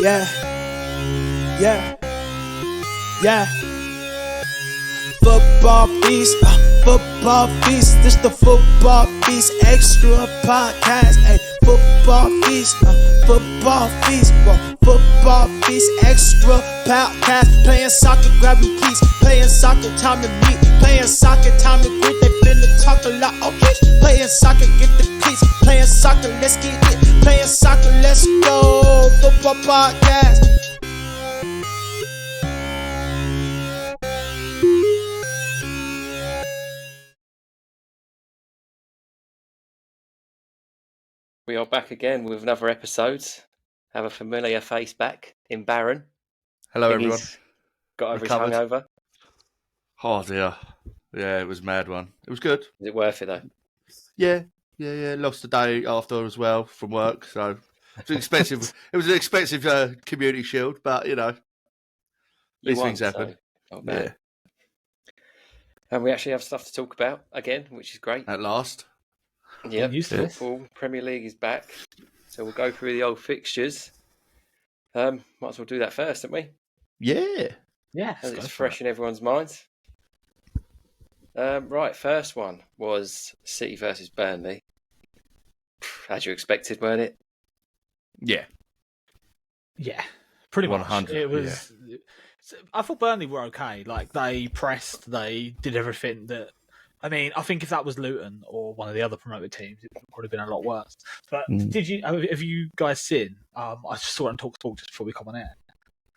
Yeah, yeah, yeah. Football feast, football feast. This the football feast extra podcast. Hey, football feast, football feast, football feast extra podcast. Playing soccer, grabbing keys. Playing soccer, time to meet. Playing soccer, time to greet. They finna talk a lot, okay? Playing soccer, get the cleats. Playing soccer, let's get it. Playing soccer, let's go. Football podcast. We are back again with another episode. Have a familiar face back in Baron. Hello, everyone. He's got over Recovered. his hangover. Oh dear. Yeah, it was a mad one. It was good. Is it worth it though? Yeah. Lost a day after as well from work, so it was expensive. It was an expensive community shield, but you know, these things happen. So not bad. Yeah. And we actually have stuff to talk about again, which is great. At last. Yep. Useless. Football Premier League is back, so we'll go through the old fixtures. Might as well do that first, don't we? Yeah. Yeah, As it's fresh in everyone's minds. Right, first one was City versus Burnley. As you expected, weren't it? Yeah. Yeah, pretty much. 100, It was. I thought Burnley were okay. Like they pressed, they did everything that. I mean, I think if that was Luton or one of the other promoted teams, it would probably been a lot worse. But have you guys seen? I just saw it on Talk just before we come on air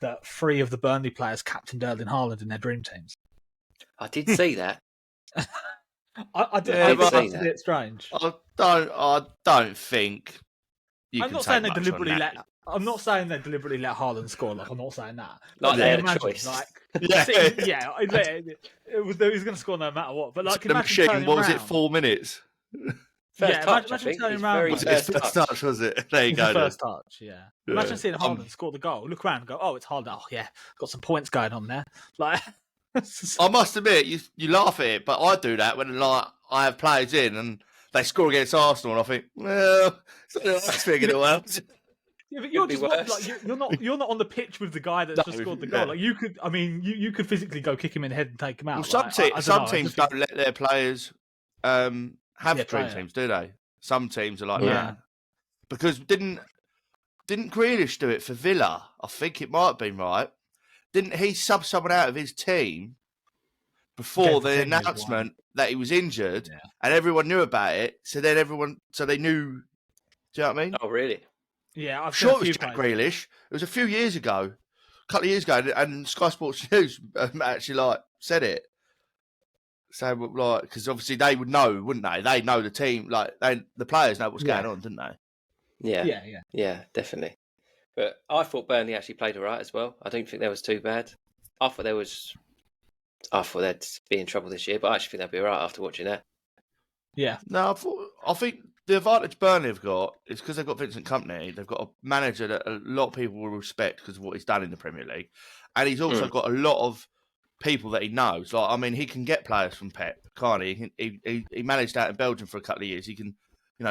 that 3 of the Burnley players captained Erling Haaland in their dream teams. I did see that. I did. Yeah, I but- think that's a bit strange. I don't think you I'm can not take saying they much on deliberately that. let. I'm not saying they deliberately let Haaland score. Like I'm not saying that. Like they had a imagine, choice. Like, Yeah. it was he was going to score no matter what. But like, the imagine machine, turning what was it, around. 4 minutes? First Yeah, touch, imagine I think. turning His around very like- Was it his first first touch. touch, was it? There you It's go. the then. first touch, yeah. Imagine seeing Haaland score the goal. Look around and go, oh, it's Haaland. Oh, yeah, got some points going on there. Like, I must admit, you laugh at it, but I do that when like I have players in and they score against Arsenal, and I think, well, it's not the last thing in the world. yeah, but you're Could be just not, worse. like, you're not on the pitch with the guy that's just scored the goal. yeah. Like you could, I mean, you could physically go kick him in the head and take him out. Well, some, Like, te- I don't some know, I teams just don't let their players have Yeah, dream play it. teams, do they? Some teams are like Yeah. that. Because didn't Grealish do it for Villa? I think it might have been right. Didn't he sub someone out of his team before Against the the team he was announcement that he was injured, Yeah. and everyone knew about it? So then they knew. Do you know what I mean? Oh, really? Yeah, I've Sure, seen it a was few Jack players. Grealish. It was a few years ago, a couple of years ago, and Sky Sports News actually like said it. So like, because obviously they would know, wouldn't they? They know the team, like the players know what's Yeah. going on, didn't they? Yeah. Yeah. Yeah, definitely. But I thought Burnley actually played all right as well. I don't think that was too bad. I thought they'd be in trouble this year, but I actually think they'd be all right after watching that. Yeah. No, I think the advantage Burnley have got is because they've got Vincent Kompany. They've got a manager that a lot of people will respect because of what he's done in the Premier League, and he's also got a lot of people that he knows. Like, I mean, he can get players from Pep, can't he? He managed out in Belgium for a couple of years. He can,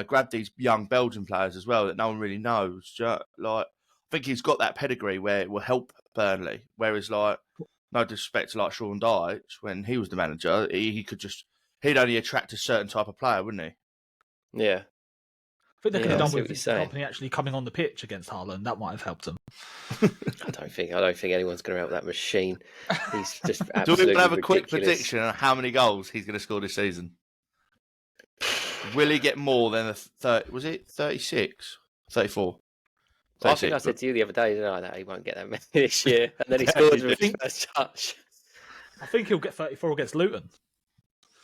grab these young Belgian players as well that no one really knows. Like, I think he's got that pedigree where it will help Burnley. Whereas, like, no disrespect to like Sean Dyche, when he was the manager, he'd only attract a certain type of player, wouldn't he? Yeah. I think they could Yeah, have I done see with what you're the saying. company actually coming on the pitch against Haaland. That might have helped them. I don't think anyone's going to help that machine. He's just Do absolutely we have a quick ridiculous. prediction on how many goals he's going to score this season? Will he get more than a 30? Was it 36? 34? I think I said to you the other day, didn't I, that he won't get that many this year, and then he scores with his first touch. I think he'll get 34 against Luton.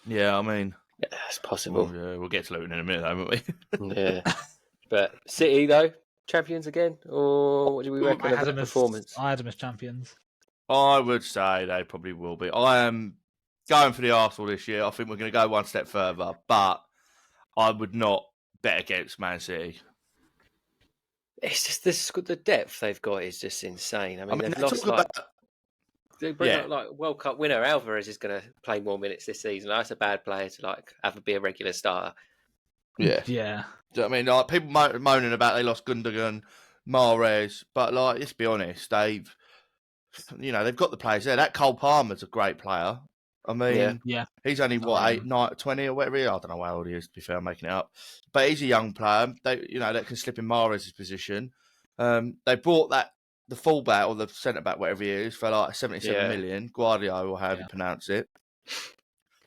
Yeah, I mean, Yeah, that's possible. well, we'll get to Luton in a minute, won't we? Yeah, but City though, champions again, or what do we reckon I of had that them as performance? champions. I would say they probably will be. I am going for the Arsenal this year. I think we're going to go one step further, but I would not bet against Man City. It's just the depth they've got is just insane. I mean, they've they lost talk like about- they bring Yeah. up like World Cup winner Alvarez is going to play more minutes this season. That's a bad player to be a regular starter. Yeah. Yeah. Do you know what I mean? Like, people moaning about they lost Gundogan, Mahrez, but like, let's be honest, they've got the players there. That Cole Palmer's a great player. I mean, Yeah. he's only what 8, 9, 20 or whatever he is. I don't know how old he is. To be fair, I'm making it up, but he's a young player. That can slip in Mahrez's position. They bought the fullback or the centre back, whatever he is, for like 77 million. Guardiola, or however you pronounce it,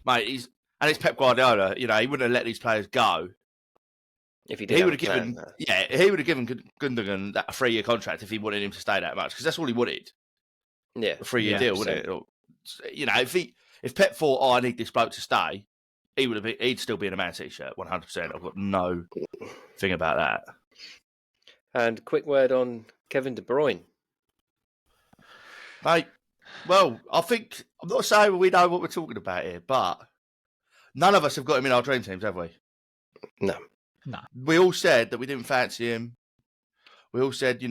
mate. It's Pep Guardiola. He wouldn't have let these players go. If he would have given, he would have given Gundogan that a 3-year contract if he wanted him to stay that much, because that's all he wanted. Yeah, a 3-year deal, wouldn't it? Or, if Pep thought, I need this bloke to stay, he'd still be in a Man City shirt, 100%. I've got no thing about that. And quick word on Kevin De Bruyne, mate. Well, I'm not saying we know what we're talking about here, but none of us have got him in our dream teams, have we? No. We all said that we didn't fancy him. We all said,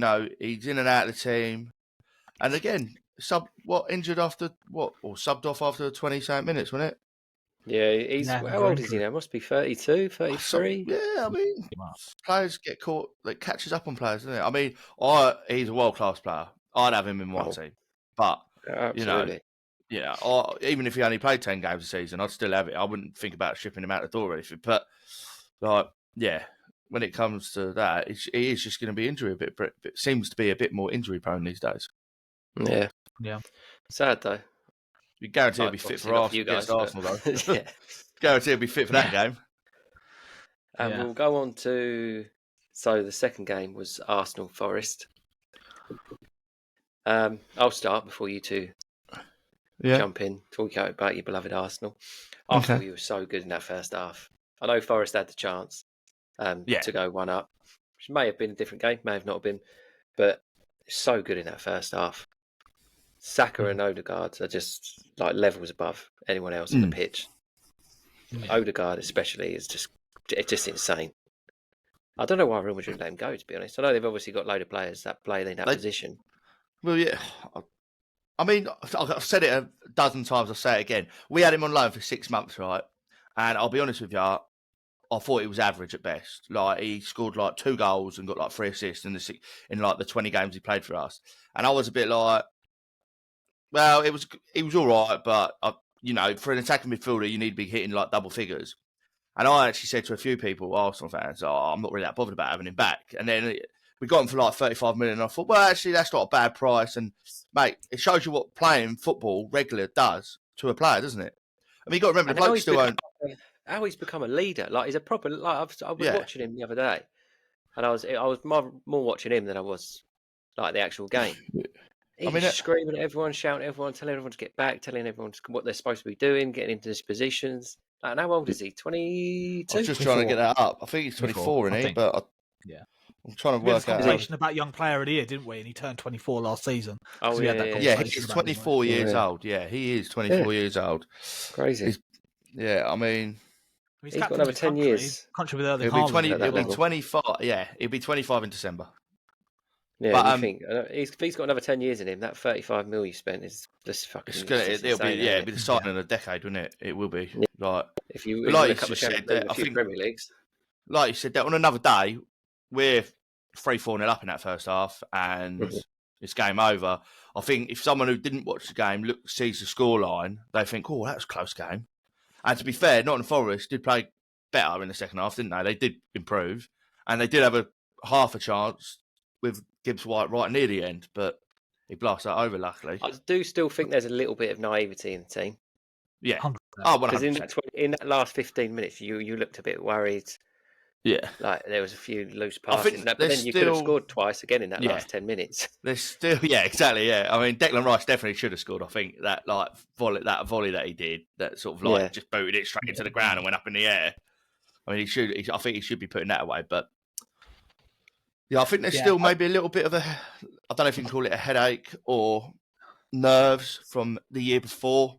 he's in and out of the team. And again, injured after what? Or subbed off after 20-something minutes, wasn't it? Yeah, how old is he now? Must be 32, 33. I mean, players get caught, that catches up on players, doesn't it? I mean, he's a world-class player. I'd have him in my team. But, absolutely. Even if he only played 10 games a season, I'd still have it. I wouldn't think about shipping him out the door or anything. But, when it comes to that, he is just going to be injury a bit. It seems to be a bit more injury-prone these days. Yeah. Sad, though. You guarantee he'll be fit for Arsenal, though. Yeah. Guarantee he'll be fit for that game. And we'll go on to... So the second game was Arsenal-Forest. I'll start before you two jump in. Talk about your beloved Arsenal. I thought you were so good in that first half. I know Forest had the chance to go 1 up, which may have been a different game, may have not been, but so good in that first half. Saka and Odegaard are just like levels above anyone else on the pitch. Odegaard especially is just insane. I don't know why Real Madrid let him go, to be honest. I know they've obviously got a load of players that play in that position. Well, yeah. I mean, I've said it a dozen times, I'll say it again. We had him on loan for 6 months, right? And I'll be honest with you, I thought he was average at best. Like, he scored like 2 goals and got like 3 assists in the 20 games he played for us. And I was a bit like, well, he was all right, but for an attacking midfielder, you need to be hitting like double figures. And I actually said to a few people, Arsenal fans, I'm not really that bothered about having him back. And then we got him for like 35 million. And I thought, well, actually, that's not a bad price. And mate, it shows you what playing football regular does to a player, doesn't it? I mean, you got to remember, the bloke still own. How he's become a leader. Like, he's a proper. Like, I was watching him the other day, and I was more watching him than I was like the actual game. He's screaming at everyone, shouting at everyone, telling everyone to get back, telling everyone what they're supposed to be doing, getting into these positions. Like, and how old is he? 22? I'm just trying to get that up. I think he's 24, isn't he? But I'm trying to work out. We had a conversation about young player of the year, didn't we? And he turned 24 last season. Oh, so he's 24 years old. Yeah, he is 24 years old. Crazy. I mean... He's got another 10 years. Country with Erling Haaland. He'll be 25. Yeah, he'll be 25 in December. Yeah, but, you think if he's got another 10 years in him, that 35 mil you spent is just fucking. It'll be the signing of the decade, wouldn't it? It will be. Yeah. Like, if you like you just said, I think Premier Leagues. Like you said, that on another day, we're 3-4-0 up in that first half, and it's game over. I think if someone who didn't watch the game sees the scoreline, they think, "Oh, that was a close game." And to be fair, Nottingham Forest did play better in the second half, didn't they? They did improve, and they did have half a chance with Gibbs White right near the end, but he blasted that over, luckily. I do still think there's a little bit of naivety in the team. Yeah. 100%. Oh, because in that last 15 minutes, you looked a bit worried. Yeah. Like, there was a few loose passes, but then you could have scored twice again in that last 10 minutes. There's still, exactly, yeah. I mean, Declan Rice definitely should have scored. I think that volley that he did, that sort of just booted it straight into the ground and went up in the air. I mean, I think he should be putting that away, but I think there's still maybe a little bit of I don't know if you can call it a headache or nerves from the year before.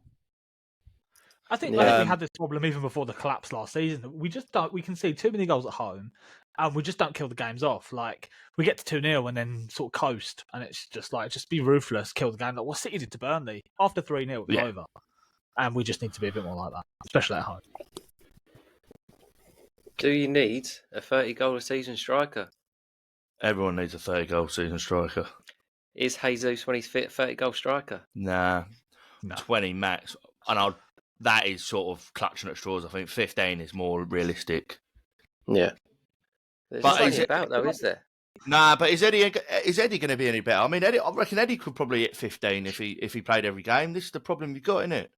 I think we had this problem even before the collapse last season. We can see too many goals at home and we just don't kill the games off. Like, we get to 2-0 and then sort of coast, and it's just like, just be ruthless, kill the game. Like what City did to Burnley. After 3-0, it was over. And we just need to be a bit more like that, especially at home. Do you need a 30-goal a season striker? Everyone needs a 30-goal season striker. Is Jesus, when he's fit, 30-goal striker? Nah, No. 20 max. And that is sort of clutching at straws. I think 15 is more realistic. Yeah. There's But nothing about, though, is there? Nah, but is Eddie going to be any better? I mean, I reckon Eddie could probably hit 15 if he played every game. This is the problem you've got, isn't it?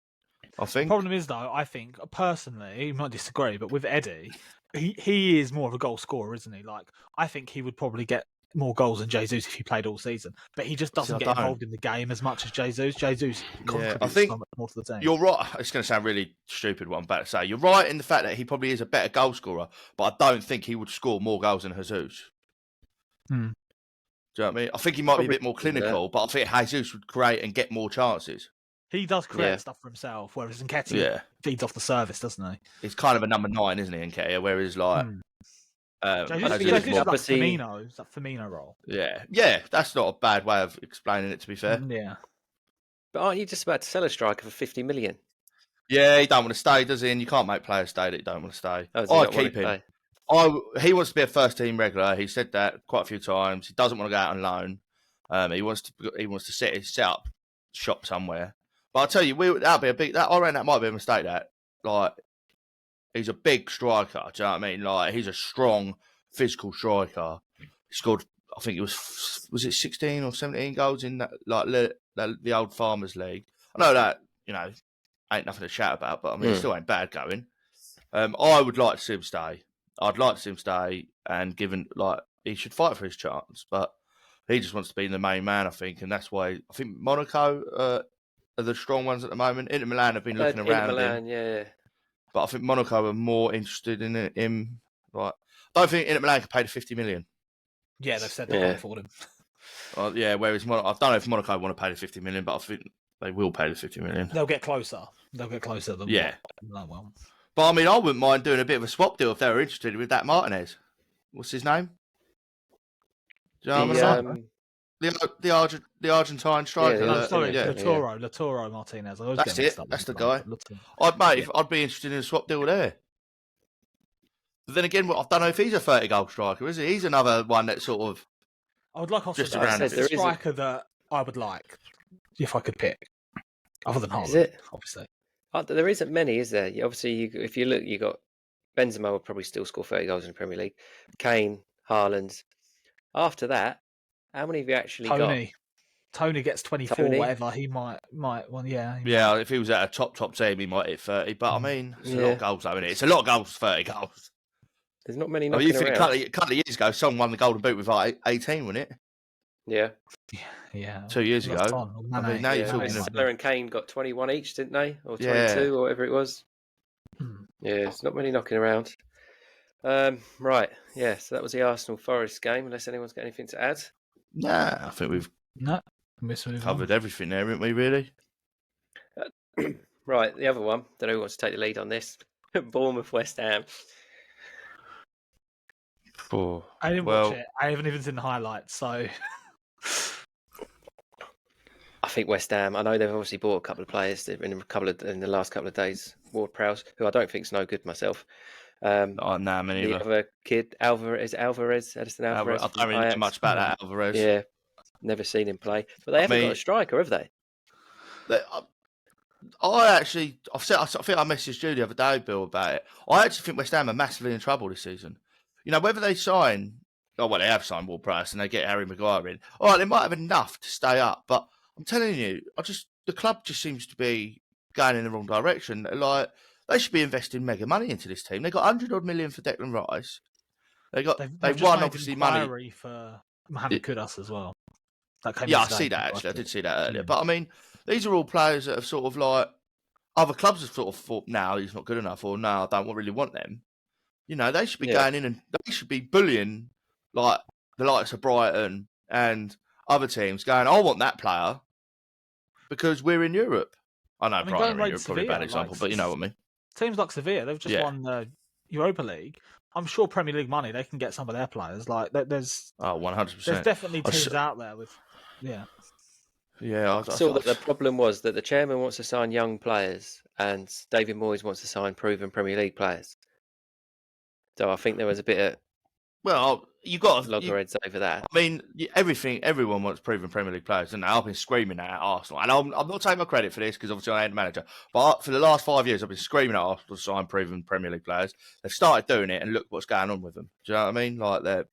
I think. The problem is, though, I think, personally, you might disagree, but with Eddie, he is more of a goal scorer, isn't he? Like, I think he would probably get more goals than Jesus if he played all season. But he just doesn't get involved in the game as much as Jesus. Jesus contributes so much more to the team. You're right. It's going to sound really stupid what I'm about to say. You're right in the fact that he probably is a better goal scorer, but I don't think he would score more goals than Jesus. Do you know what I mean? I think he might be a bit more clinical, but I think Jesus would create and get more chances. He does create stuff for himself, whereas Nketiah feeds off the service, doesn't he? He's kind of a number 9, isn't he, Nketiah? Whereas, like... Jesus is like Firmino. It's that Firmino role. Yeah, that's not a bad way of explaining it, to be fair. Yeah. But aren't you just about to sell a striker for 50 million? Yeah, he don't want to stay, does he? And you can't make players stay that don't want to stay. I'd keep him. He wants to be a first-team regular. He said that quite a few times. He doesn't want to go out on loan. He wants to set up shop somewhere. But I'll tell you, that'd be a big. I reckon that might be a mistake. That he's a big striker. Do you know what I mean? Like, he's a strong, physical striker. He scored, I think it was it 16 or 17 goals in that, the old Farmers League. I know that, ain't nothing to shout about, but I mean, it still ain't bad going. I would like to see him stay. I'd like to see him stay, and given, he should fight for his chance, but he just wants to be the main man, I think, and that's why I think Monaco are the strong ones at the moment. Inter Milan have been looking around him. Yeah. But I think Monaco are more interested in him. I don't think Inter Milan can pay the 50 million. Yeah, they've said they can't afford him. Whereas I don't know if Monaco want to pay the 50 million, but I think they will pay the 50 million. They'll get closer. Than that one. But I mean, I wouldn't mind doing a bit of a swap deal if they were interested with that Martinez. What's his name? Do you know what I'm saying? The Argentine striker. Lautaro Martinez. That's it. That's the guy. I'd be interested in a swap deal there. But then again, I don't know if he's a 30-goal striker, is he? He's another one that sort of. I would like just around a striker that I would like if I could pick, other than Haaland, obviously. There isn't many, is there? Obviously, if you look, you got Benzema would probably still score 30 goals in the Premier League. Kane, Haaland. After that, how many have you actually got? Tony gets 24, whatever. He might. Well, yeah. Yeah, if he was at a top team, he might hit 30. But I mean, it's a lot of goals, though, isn't it? It's a lot of goals, 30 goals. There's not many knocking around. A couple of years ago, someone won the Golden Boot with 18, wasn't it? Yeah. 2 years ago. I mean, now you're talking. Salah and Kane got 21 each, didn't they? Or 22, or whatever it was. Yeah, it's not many knocking around. Right, so that was the Arsenal Forest game. Unless anyone's got anything to add. Nah, I think we've covered everything there, haven't we? Really. Right, the other one. Don't know who wants to take the lead on this. Bournemouth, West Ham. I didn't watch it. I haven't even seen the highlights, so. I think West Ham. I know they've obviously bought a couple of players in the last couple of days. Ward-Prowse, who I don't think is no good myself. Me neither. The other kid, Alvarez, Edison Alvarez. I don't really know much about that Alvarez. Yeah, never seen him play. But they haven't got a striker, have they? I think I messaged you the other day, Bill, about it. I actually think West Ham are massively in trouble this season. Whether they sign, they have signed Ward-Prowse and they get Harry Maguire in. All right, they might have enough to stay up, but I'm telling you, the club just seems to be going in the wrong direction. They should be investing mega money into this team. They got 100 million for Declan Rice. They've won obviously money for Mohamed Kudus as well. I see that actually. I did see that earlier. But I mean, these are all players that have sort of other clubs have sort of thought, now he's not good enough, or no, I don't really want them. They should be going in and they should be bullying the likes of Brighton and other teams, going, I want that player because we're in Europe. I know Brighton are in Europe, probably a bad example, but you know what I mean. Teams like Sevilla, they've just won the Europa League. I'm sure Premier League money, they can get some of their players. There's 100%. There's definitely teams out there with, Yeah, I saw that the problem was that the chairman wants to sign young players and David Moyes wants to sign proven Premier League players. So I think there was a bit of Well, you got loggerheads over that. I mean, everyone wants proven Premier League players, and I've been screaming at Arsenal. And I'm not taking my credit for this because obviously I ain't the manager. But for the last 5 years, I've been screaming at Arsenal to sign proven Premier League players. They've started doing it, and look what's going on with them. Do you know what I mean? Like they're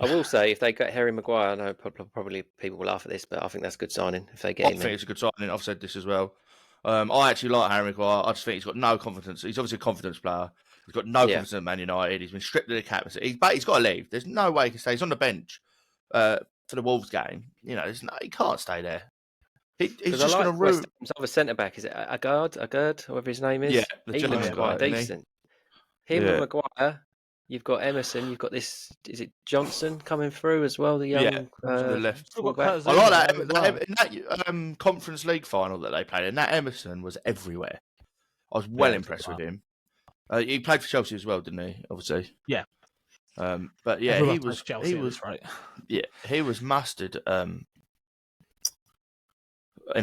I will say, if they get Harry Maguire, I know probably people will laugh at this, but I think that's a good signing if they get him. I think it's a good signing. I've said this as well. I actually like Harry Maguire. I just think he's got no confidence. He's obviously a confidence player. He's got no confidence in Man United. He's been stripped of the captaincy. He's got to leave. There's no way he can stay. He's on the bench for the Wolves game. You know, he can't stay there. He's just going to ruin. Other centre back, is it Agard, whoever his name is? Yeah, he looks quite decent. Him and Maguire. You've got Emerson. You've got this. Is it Johnson coming through as well? The young to the left. I like that Conference League final that they played, and that Emerson was everywhere. I was well impressed with him. He played for Chelsea as well, didn't he? Obviously. Yeah. But yeah, he was Chelsea, he was right. Yeah, he was mustard in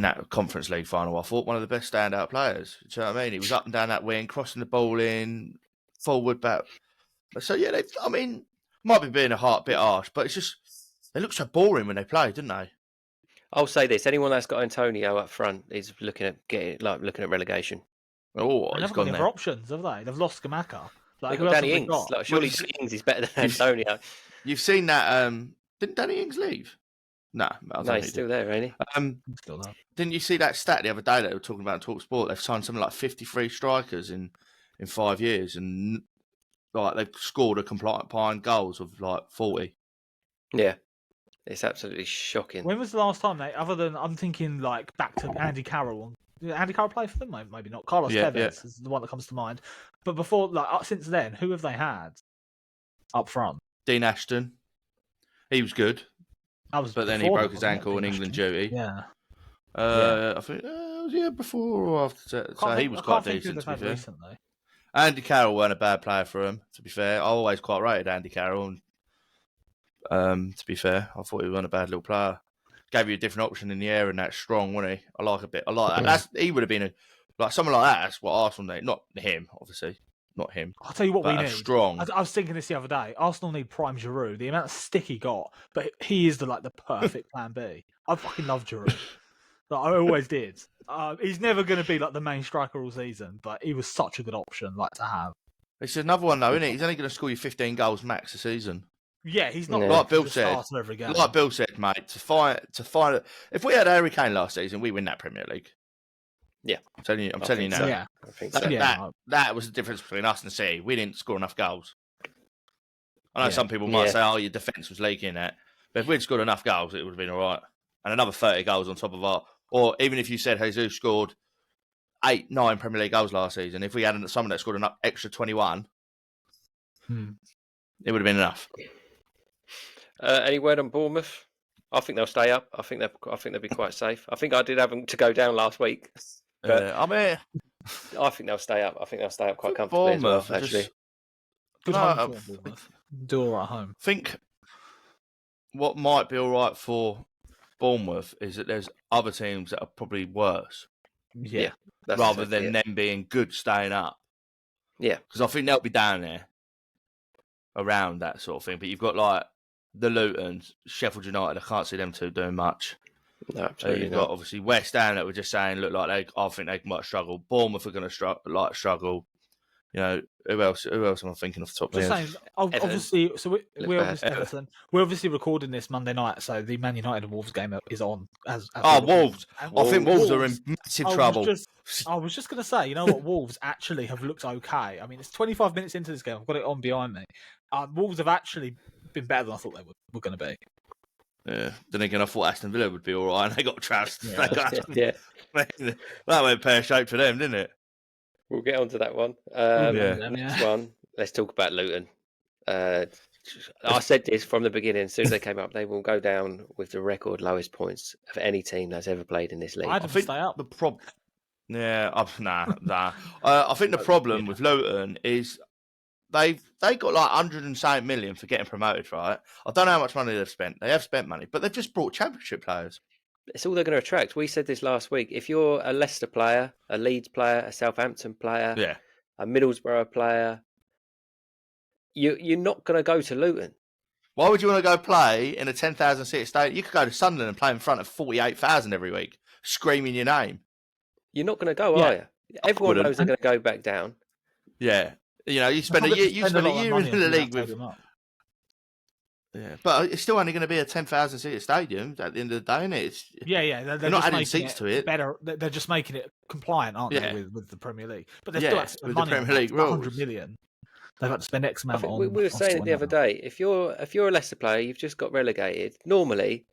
that Conference League final. I thought one of the best standout players. Do you know what I mean? He was up and down that wing, crossing the ball in, forward, back. So yeah, might be being a bit harsh, but it's just they look so boring when they play, didn't they? I'll say this: anyone that's got Antonio up front is looking at relegation. Oh, they've got other options, have they? They've lost Skamaka. They've got Danny Ings. Surely Danny Ings is better than Antonio. You've seen that? Didn't Danny Ings leave? No, he's still there, ain't he? Still there. Didn't you see that stat the other day that they were talking about in TalkSport? They've signed something like 53 strikers in 5 years, and like they've scored a combined goals of like 40. Yeah, it's absolutely shocking. When was the last time other than I'm thinking like back to Andy Carroll? Did Andy Carroll play for them? Maybe not. Carlos Tevez is the one that comes to mind. But before, since then, who have they had up front? Dean Ashton. He was good. But then he broke his ankle in England duty. Yeah. I think before or after. So he was quite decent, to be fair. Recently. Andy Carroll weren't a bad player for him, to be fair. I always quite rated Andy Carroll. And, to be fair, I thought he wasn't a bad little player. Gave you a different option in the air, and that's strong, wasn't he? I like that. He would have been someone like that. That's what Arsenal need. Not him, obviously. Not him. I'll tell you what we need. Strong. I was thinking this the other day. Arsenal need prime Giroud. The amount of stick he got, but he is the perfect plan B. I fucking love Giroud. I always did. He's never going to be like the main striker all season, but he was such a good option to have. It's another one though, isn't it? He's only going to score you 15 goals max a season. Yeah, he's not like Bill said. Like Bill said, mate, to find if we had Harry Kane last season, we win that Premier League. Yeah, I'm telling you now. So. Yeah, I think so. That was the difference between us and City. We didn't score enough goals. I know some people might say, "Oh, your defence was leaking that," but if we'd scored enough goals, it would have been all right. And another 30 goals on top of our, or even if you said Jesus scored 8-9 Premier League goals last season, if we had someone that scored an extra 21, it would have been enough. Any word on Bournemouth? I think they'll stay up. I think they'll be quite safe. I think I did have them to go down last week. But I think they'll stay up. I think they'll stay up quite comfortably as well, actually. Good home for Bournemouth. Do all right at home. I think what might be all right for Bournemouth is that there's other teams that are probably worse. Yeah. Rather than them being good staying up. Yeah. Because I think they'll be down there around that sort of thing. But you've got like the Luton, Sheffield United. I can't see them two doing much. No, absolutely you've got obviously West Ham that we're just saying look like I think they might struggle. Bournemouth are going to struggle. You know, who else am I thinking off the top of my head? Obviously, so we're obviously recording this Monday night, so the Man United and Wolves game is on. Wolves! I think Wolves are in massive trouble. I was just going to say, you know what? Wolves actually have looked okay. I mean, it's 25 minutes into this game. I've got it on behind me. Wolves have actually been better than I thought they were going to be. Yeah. Then again, I thought Aston Villa would be all right, and they got trounced. Yeah. That went pear-shaped for them, didn't it? We'll get on to that one. Next one. Let's talk about Luton. I said this from the beginning. As soon as they came up, they will go down with the record lowest points of any team that's ever played in this league. I think stay up. The problem. Yeah, nah. I think the problem with Luton is they got like 107 million for getting promoted, right? I don't know how much money they've spent. They have spent money, but they've just brought championship players. It's all they're going to attract. We said this last week. If you're a Leicester player, a Leeds player, a Southampton player, a Middlesbrough player, You're not going to go to Luton. Why would you want to go play in a 10,000 seat stadium? You could go to Sunderland and play in front of 48,000 every week, screaming your name. You're not going to go, are you? Everyone knows they're going to go back down. Yeah, you spend a year. You spend a year in the league with. Yeah, but it's still only going to be a 10,000 seat stadium at the end of the day, isn't it? They're not adding seats to it. Better, they're just making it compliant, aren't they, with the Premier League? But they're still have to spend money. The Premier League rules. 100 million. They've had to spend X amount on. We were saying it the other day. If you're a Leicester player, you've just got relegated. Normally,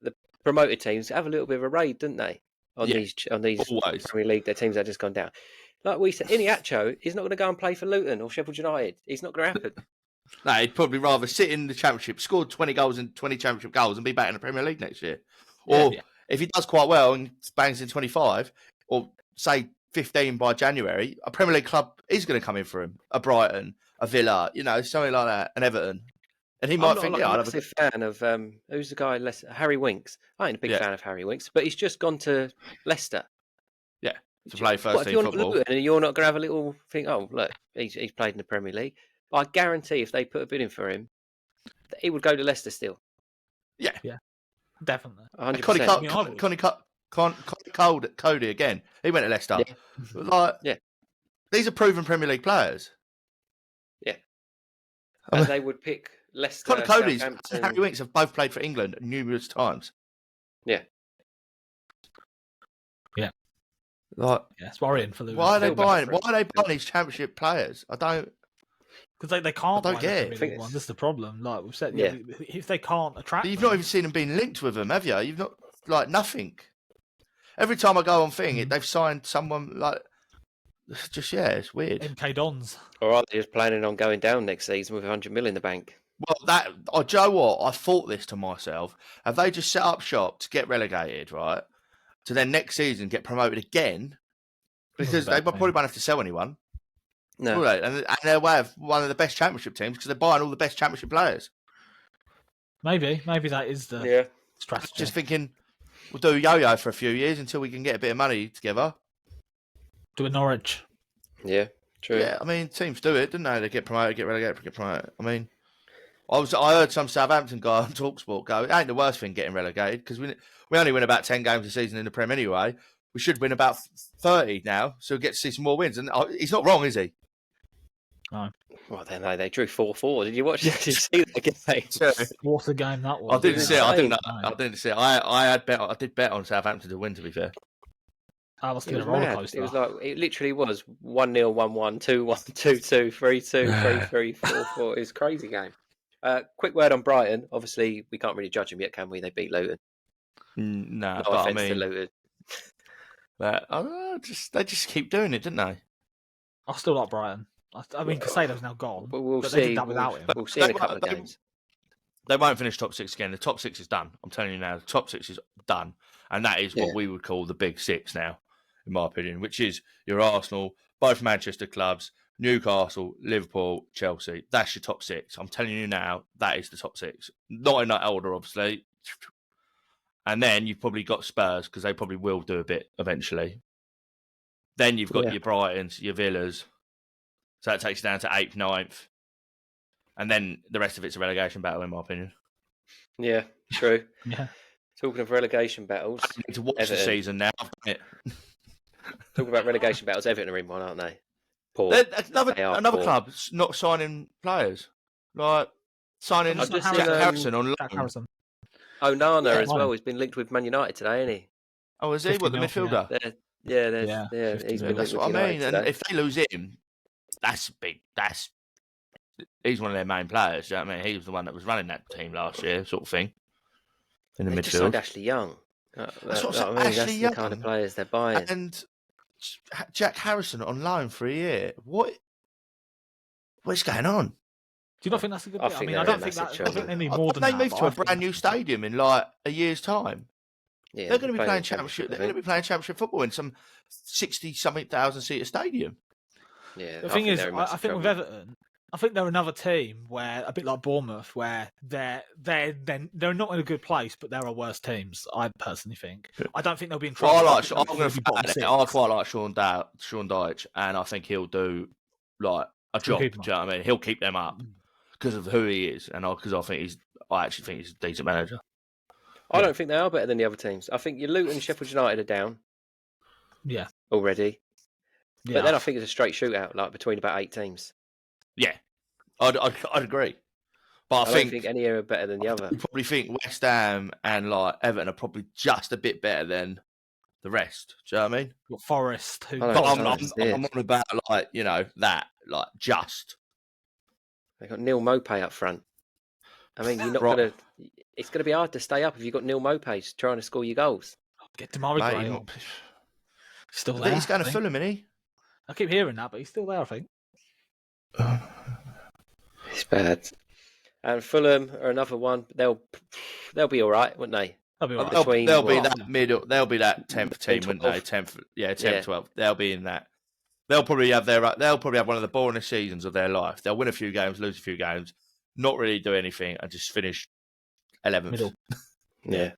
the promoted teams have a little bit of a raid, don't they? On these Always. Premier League, their teams have just gone down. Like we said, Iniacho is not going to go and play for Luton or Sheffield United. It's not going to happen. No, he'd probably rather sit in the Championship, score 20 goals and 20 Championship goals, and be back in the Premier League next year. Or if he does quite well and bangs in 25, or say 15 by January, a Premier League club is going to come in for him. A Brighton, a Villa, something like that, an Everton. And he might think, I'm not a fan of who's the guy? Harry Winks. I ain't a big fan of Harry Winks, but he's just gone to Leicester. Yeah, to play first team football. Luton, and you're not going to have a little thing. Oh, look, he's played in the Premier League. I guarantee if they put a bid in for him, he would go to Leicester still. Yeah, definitely. 100%. Cody again. He went to Leicester. These are proven Premier League players. Yeah, and they would pick Leicester. Cody's and Harry Winks have both played for England numerous times. Yeah. It's worrying for Luton. Why are they buying these Championship players? I don't. Because they can't. I don't get it. That's the problem. Like we've said, if they can't attract, you've not even seen them being linked with them, have you? You've not nothing. Every time I go on thing, they've signed someone it's weird. MK Dons. Or are they just planning on going down next season with 100 million in the bank? Well, do you know what? I thought this to myself. Have they just set up shop to get relegated, right? To then next season get promoted again? Because they probably won't have to sell anyone. No. Right. And they'll have one of the best Championship teams because they're buying all the best Championship players. Maybe that is the strategy. Just thinking, we'll do yo-yo for a few years until we can get a bit of money together. Do a Norwich. Yeah, true. Yeah, I mean, teams do it, don't they? They get promoted, get relegated, get promoted. I mean, I heard some Southampton guy on TalkSport go, it ain't the worst thing getting relegated because we only win about 10 games a season in the Prem anyway. We should win about 30 now, so we get to see some more wins. And he's not wrong, is he? No. Well, they drew 4-4. Did you watch? Did you see that game? What a game that was! I didn't see it. I didn't see it. I did bet on Southampton to win. To be fair, I was getting a roller coaster. It was it literally was 1-0, 1-1, 2-1, 2-2, 3-2, 3-3, 4-4. It was a crazy game. Quick word on Brighton. Obviously, we can't really judge them yet, can we? They beat Luton. No, no offense to Luton. But they just keep doing it, didn't they? I still like Brighton. I mean, Caicedo's now gone. We'll but see. They did that without him. We'll see in a couple of games. They won't finish top six again. The top six is done. I'm telling you now, the top six is done. And that is what we would call the big six now, in my opinion, which is your Arsenal, both Manchester clubs, Newcastle, Liverpool, Chelsea. That's your top six. I'm telling you now, that is the top six. Not in that order, obviously. And then you've probably got Spurs, because they probably will do a bit eventually. Then you've got your Brightons, your Villas. So that takes you down to 8th, 9th. And then the rest of it's a relegation battle, in my opinion. Yeah, true. Yeah. Talking of relegation battles. I need to watch the season now. Talking about relegation battles, Everton are in one, aren't they? Poor. Another club not signing players. Like, signing Jack Harrison on loan. Harrison. Onana as well. He's been linked with Man United today, isn't he? Oh, is he? What, the midfielder? He's been that's what I mean. And if they lose him, that's big. He's one of their main players. You know what I mean? He was the one that was running that team last year, sort of thing. In the midfield. Just signed Ashley Young. That's Ashley Young. The kind of players they're buying. And Jack Harrison on loan for a year. What's going on? Do you not think that's a good bit? I don't think they need more than that. They move to a brand new stadium in like a year's time. Yeah, they're going to be playing championship. They're going to be playing championship football in some 60-something thousand seater stadium. Yeah. The thing is, I think with Everton, I think they're another team where, a bit like Bournemouth, where they're not in a good place, but there are worse teams. I personally think. I don't think they'll be in trouble. Well, I quite like Sean Dyche, and I think he'll do like a job. Do you know what I mean? He'll keep them up. because of who he is, and because I actually think he's a decent manager. I don't think they are better than the other teams. I think your Luton, Sheffield United are down. Yeah. Already. Yeah. But then I think it's a straight shootout, like between about 8 teams. Yeah, I'd agree. But I don't think any are better than the other. I probably think West Ham and like Everton are probably just a bit better than the rest. Do you know what I mean? Got Forest. I'm on about like that just. They got Neil Mopay up front. I mean, you're not gonna. It's gonna be hard to stay up if you've got Neil Mopay trying to score your goals. Get Damari Gray on. Still there. He's going to Fulham, isn't he? I keep hearing that, but he's still there, I think. It's bad. And Fulham are another one. They'll be all right, wouldn't they? They'll be all right. They'll be that middle. They'll be that 10th team, wouldn't they? 10th, 12th. They'll be in that. They'll probably have one of the boringest seasons of their life. They'll win a few games, lose a few games, not really do anything, and just finish 11th. Middle. Yeah.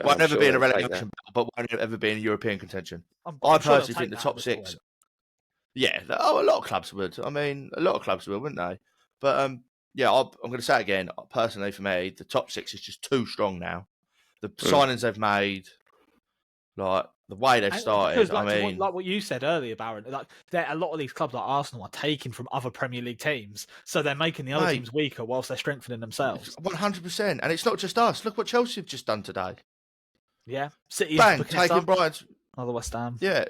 Won't ever be in a relegation, but won't ever be in European contention. I personally think the top 6. Yeah, a lot of clubs would. I mean, a lot of clubs would, wouldn't they? But I'm going to say it again. Personally, for me, the top 6 is just too strong now. The signings they've made, like the way they've started. Because, like what you said earlier, Baron, like a lot of these clubs like Arsenal are taking from other Premier League teams, so they're making the other teams weaker whilst they're strengthening themselves. 100%, and it's not just us. Look what Chelsea have just done today. Yeah, City taking Brighton's other West Ham. Yeah,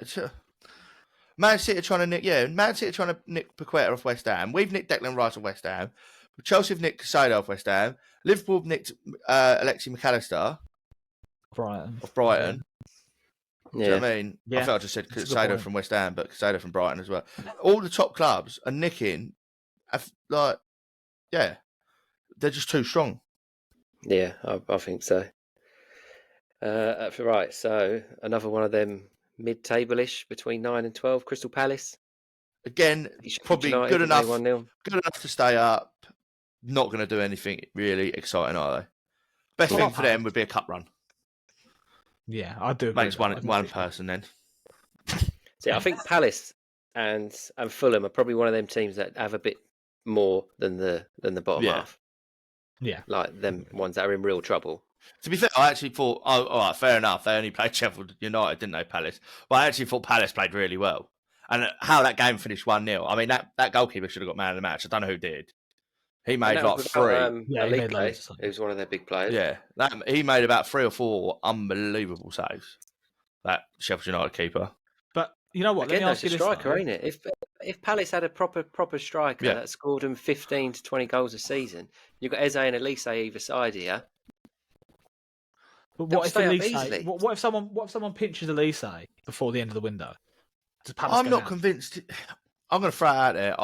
Man City trying to nick Paqueta off West Ham. We've nicked Declan Rice off West Ham. Chelsea have nicked Caicedo off West Ham. Liverpool have nicked Alexis McAllister off Brighton. Yeah. Do you know what I mean? Yeah. I felt I just said Caicedo from West Ham, but Caicedo from Brighton as well. All the top clubs are nicking. They're just too strong. Yeah, I think so. Right, so another one of them mid-table-ish between 9 and 12, Crystal Palace. Again, probably United, good enough to stay up. Not going to do anything really exciting, are they? Best thing for them would be a cup run. Yeah, I do. Makes one person then. See, I think Palace and Fulham are probably one of them teams that have a bit more than the bottom half. Yeah, like them ones that are in real trouble. To be fair, I actually thought, all right, fair enough. They only played Sheffield United, didn't they, Palace? But I actually thought Palace played really well. And how that game finished 1-0. I mean, that goalkeeper should have got man of the match. I don't know who did. He made like 3. He was one of their big players. Yeah, he made about 3 or 4 unbelievable saves. That Sheffield United keeper. But you know what? Again, that's a striker, ain't it? If Palace had a proper striker that scored them 15 to 20 goals a season, you've got Eze and Elise either side here. But what if someone pinches Elise before the end of the window? I'm not convinced. I'm going to throw it out there.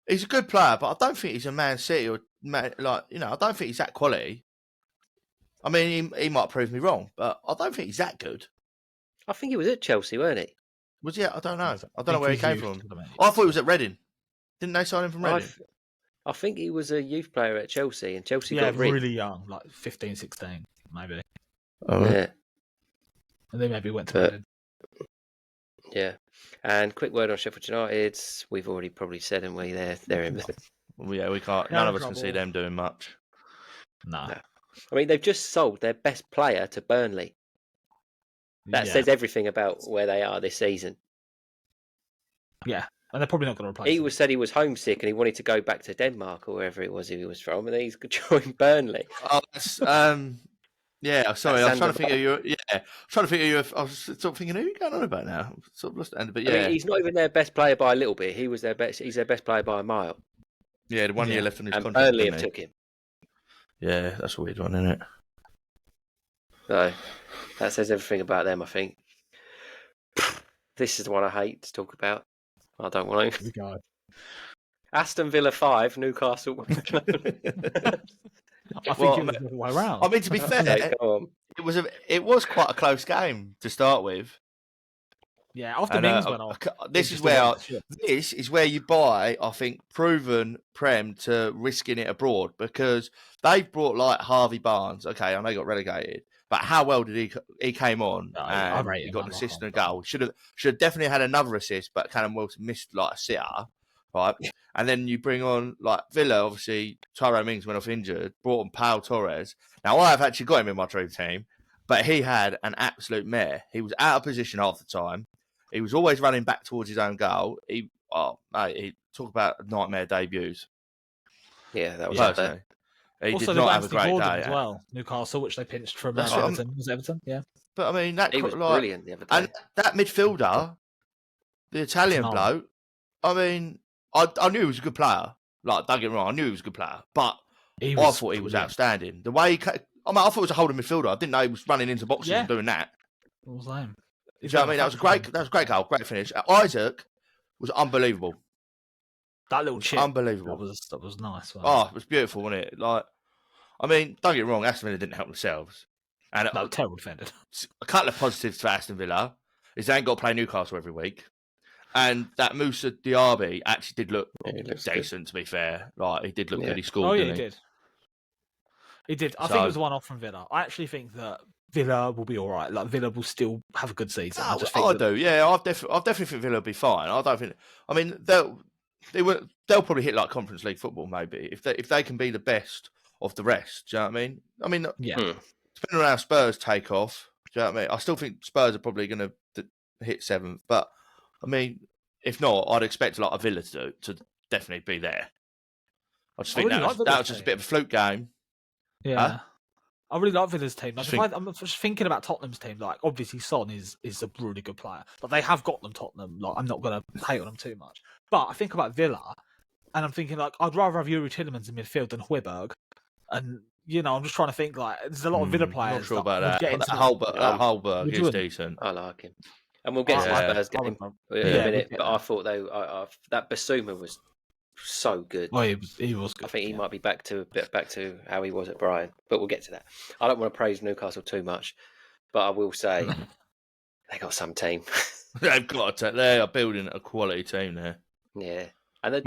He's a good player, but I don't think he's a Man City I don't think he's that quality. I mean, he might prove me wrong, but I don't think he's that good. I think he was at Chelsea, weren't he? Was he? I don't know. I don't know where he came from. I thought he was at Reading. Didn't they sign him from Reading? I think he was a youth player at Chelsea, and Chelsea got really young, like 15, 16, maybe. Oh, yeah. And they maybe went to Reading. Yeah. And quick word on Sheffield United. We've already probably said, haven't we? They're in. Well, yeah, we can't. None of us can see them doing much. No. I mean, they've just sold their best player to Burnley. That says everything about where they are this season. Yeah, and they're probably not going to replace him. He said he was homesick and he wanted to go back to Denmark or wherever it was he was from, and he's joined Burnley. Oh, yeah, sorry, I was trying to think of you. Yeah, I was trying to think of you. I was sort of thinking, who are you going on about now? Sort of lost the end, but yeah, I mean, he's not even their best player by a little bit. He was their best. He's their best player by a mile. Yeah, the 1 year left on his and contract. Burnley have took him. Yeah, that's a weird one, isn't it? So that says everything about them, I think. This is the one I hate to talk about. I don't want to. Aston Villa 5, Newcastle 1. I think it was the other way around. I mean, to be fair, it was quite a close game to start with. Yeah, after Mings went off. This is where you buy, I think, proven Prem to risking it abroad, because they've brought like Harvey Barnes. Okay, I know he got relegated, but how well did he came on? And he got an assist and a goal. Should have definitely had another assist, but Callum Wilson missed like a sitter. right? And then you bring on like Villa, obviously Tyrone Mings went off injured, brought on Pau Torres. Now I have actually got him in my dream team, but he had an absolute mare. He was out of position half the time. He was always running back towards his own goal. He talk about nightmare debuts. Yeah, that was personally. He also, did not have a great Gordon day as well. Newcastle, which they pinched from That's Everton. Was it Everton? Yeah. But I mean, that he was brilliant the other day. And that midfielder, the Italian bloke. I mean, I knew he was a good player. Like, don't get me wrong, I knew he was a good player, but I thought he was outstanding. The way I thought it was a holding midfielder. I didn't know he was running into boxes and doing that. What was that? You know what I mean? That was a great goal, great finish. Isaac was unbelievable. That little chip, unbelievable. That was nice. Oh, it was beautiful, wasn't it? Like, I mean, don't get me wrong, Aston Villa didn't help themselves. And no, terrible defended. A couple of positives for Aston Villa is they ain't got to play Newcastle every week. And that Moussa Diaby actually did look decent, to be fair. Like, he did look good. He scored. Oh, yeah, he did. He did. I think it was one off from Villa. I actually think that Villa will be all right. Like, Villa will still have a good season. I do. Yeah, I definitely think Villa will be fine. I don't think. I mean, they'll probably hit like Conference League football maybe if they can be the best of the rest. Do you know what I mean? I mean, depending on how Spurs take off. Do you know what I mean? I still think Spurs are probably going to hit 7th, but I mean, if not, I'd expect like a Villa to definitely be there. I just think that was just a bit of a fluke game. Yeah. Huh? I really like Villa's team. Like, I'm just thinking about Tottenham's team. Like, obviously, Son is a really good player. But they have got them, Tottenham. Like, I'm not going to hate on them too much. But I think about Villa, and I'm thinking, like, I'd rather have Yuri Tillemans in midfield than Højbjerg. And, you know, I'm just trying to think, like, there's a lot of Villa players. Not sure about that. Højbjerg is decent. I like him. And we'll get to the Spurs game in a minute. But I thought, though, that Basuma was so good. Oh, he was good. I think he might be back to how he was at Brighton, but we'll get to that. I don't want to praise Newcastle too much, but I will say they got some team. They've got they are building a quality team there. Yeah, and they're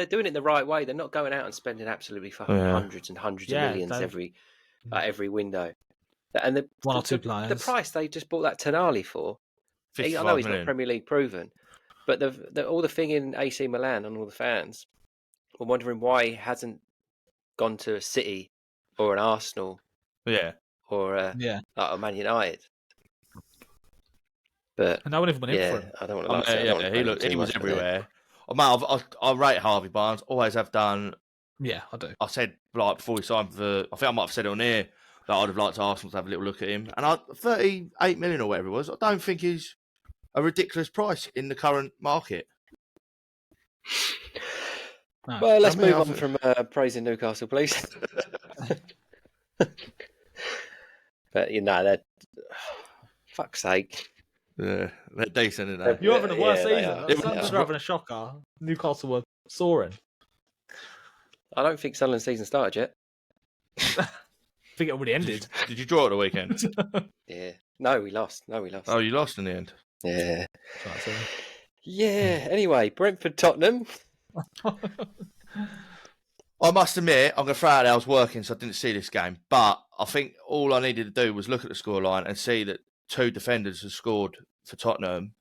doing it the right way. They're not going out and spending absolutely fucking hundreds and hundreds of millions every window. And the one or two players. The price they just bought that Tonali for. I know he's not Premier League proven. But all the thing in AC Milan and all the fans were wondering why he hasn't gone to a City or an Arsenal, or a Man United. But no one even went in for him. I don't want to. He was everywhere. I rate Harvey Barnes. Always have done. Yeah, I do. I said like before we signed for. I think I might have said it on here that I'd have liked Arsenal to have a little look at him. And 38 million or whatever it was. I don't think he's a ridiculous price in the current market. No. Well, let's move on from praising Newcastle, please. But they're fuck's sake. Yeah, they're decent, isn't they? You're having a worse season. Sunderland are having a shocker. Newcastle were soaring. I don't think Sunderland's season started yet. I think it already ended. Did you draw at the weekend? Yeah. No, we lost. Oh, you lost in the end? Yeah. Yeah. Anyway, Brentford, Tottenham. I must admit, I'm going to throw out I was working, so I didn't see this game. But I think all I needed to do was look at the scoreline and see that 2 defenders have scored for Tottenham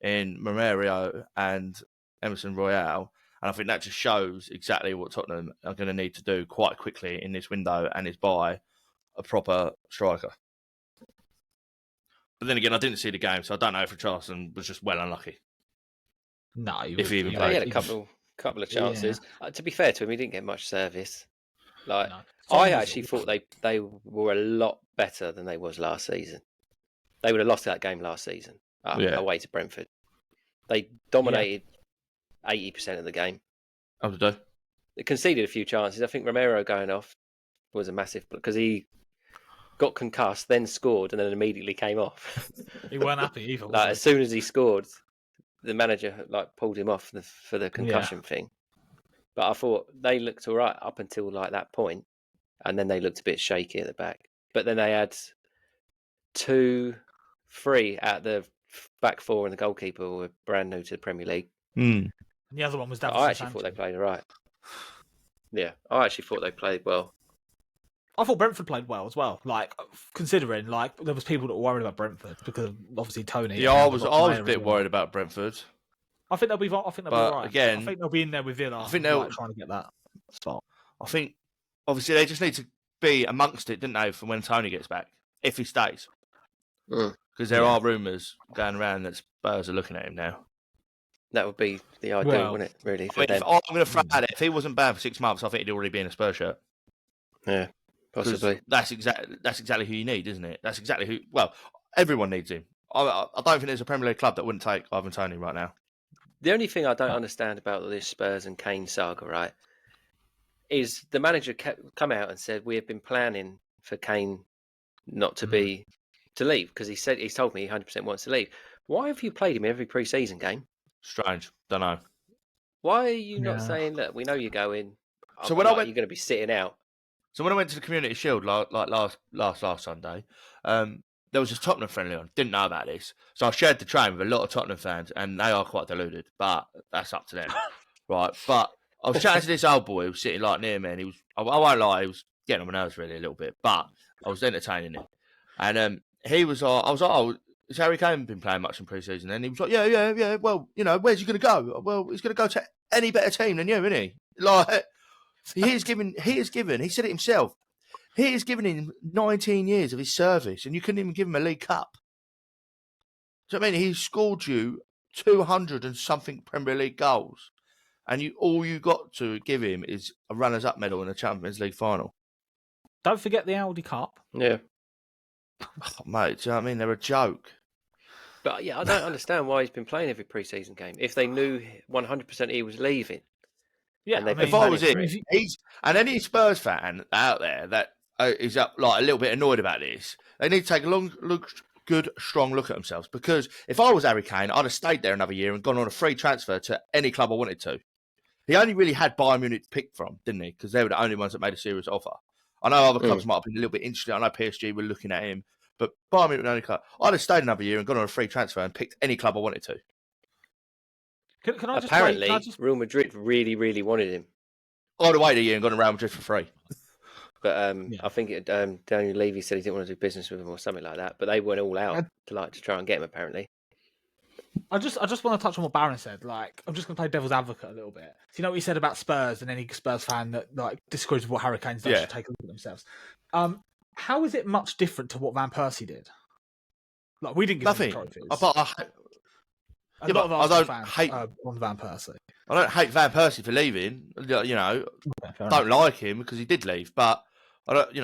in Mario and Emerson Royale. And I think that just shows exactly what Tottenham are going to need to do quite quickly in this window, and is buy a proper striker. But then again, I didn't see the game, so I don't know if Richarlison was just well unlucky. No, he had a couple of chances. Yeah. To be fair to him, he didn't get much service. Like, I actually thought they were a lot better than they was last season. They would have lost that game last season away to Brentford. They dominated 80% of the game. Oh, did they? They conceded a few chances. I think Romero going off was a massive, because he got concussed, then scored, and then immediately came off. He weren't happy either. Like, as soon as he scored, the manager pulled him off for the concussion thing. But I thought they looked all right up until that point, and then they looked a bit shaky at the back. But then they had 2-3 out the back 4, and the goalkeeper were brand new to the Premier League. And the other one was Davinson. I actually thought they played all right. Yeah, I actually thought they played well. I thought Brentford played well as well. Like, considering there was people that were worried about Brentford because of, obviously, Tony. Yeah, I was a bit worried about Brentford. I think they'll be. I think they'll be right. Again, I think they'll be in there with Villa. I think they'll trying to get that spot. I think obviously they just need to be amongst it, didn't they, for when Tony gets back, if he stays. Because there are rumours going around that Spurs are looking at him now. That would be the ideal, wouldn't it? Really, I'm going to throw at it. If he wasn't bad for 6 months, I think he'd already be in a Spurs shirt. Yeah, possibly. That's exactly who you need, isn't it? That's exactly who. Well, everyone needs him. I don't think there's a Premier League club that wouldn't take Ivan Toney right now. The only thing I don't understand about this Spurs and Kane saga, right, is the manager come out and said we have been planning for Kane not to to leave because he's told me he 100% wants to leave. Why have you played him every pre-season game? Strange, don't know. Why are you not saying that we know you're going? So when you're going to be sitting out. So when I went to the Community Shield like last Sunday, there was this Tottenham friendly on. Didn't know about this, so I shared the train with a lot of Tottenham fans, and they are quite deluded. But that's up to them, right? But I was chatting to this old boy who was sitting like near me, and he was. I won't lie, he was getting on my nerves really a little bit, but I was entertaining him. And he was. I was like, "Oh, has Harry Kane been playing much in pre-season?" And he was like, "Yeah. Well, where's he going to go? Well, he's going to go to any better team than you, isn't he? Like, he has given. He said it himself. He has given him 19 years of his service, and you couldn't even give him a League Cup. So I mean, he scored you 200 and something Premier League goals, and all you got to give him is a runners-up medal in a Champions League final. Don't forget the Audi Cup. Yeah. Oh, mate, do you know what I mean? They're a joke. But yeah, I don't understand why he's been playing every pre-season game. If they knew 100% he was leaving. Yeah, and if I was him, and any Spurs fan out there that is up like a little bit annoyed about this, they need to take a good, strong look at themselves. Because if I was Harry Kane, I'd have stayed there another year and gone on a free transfer to any club I wanted to. He only really had Bayern Munich to pick from, didn't he? Because they were the only ones that made a serious offer. I know other clubs might have been a little bit interested. I know PSG were looking at him, but Bayern Munich were the only club. I'd have stayed another year and gone on a free transfer and picked any club I wanted to. Can I just Apparently, Real Madrid really, really wanted him. I'd have waited a year and gone to Real Madrid for free. But I think Daniel Levy said he didn't want to do business with him or something like that. But they went all out to try and get him. Apparently, I just want to touch on what Baron said. Like, I'm just going to play devil's advocate a little bit. So you know what he said about Spurs, and any Spurs fan that disagrees with what Harry Kane's done should take a look at themselves. How is it much different to what Van Persie did? Like, we didn't give him trophies. I don't hate on Van Persie. I don't hate Van Persie for leaving. Don't like him because he did leave, but I don't.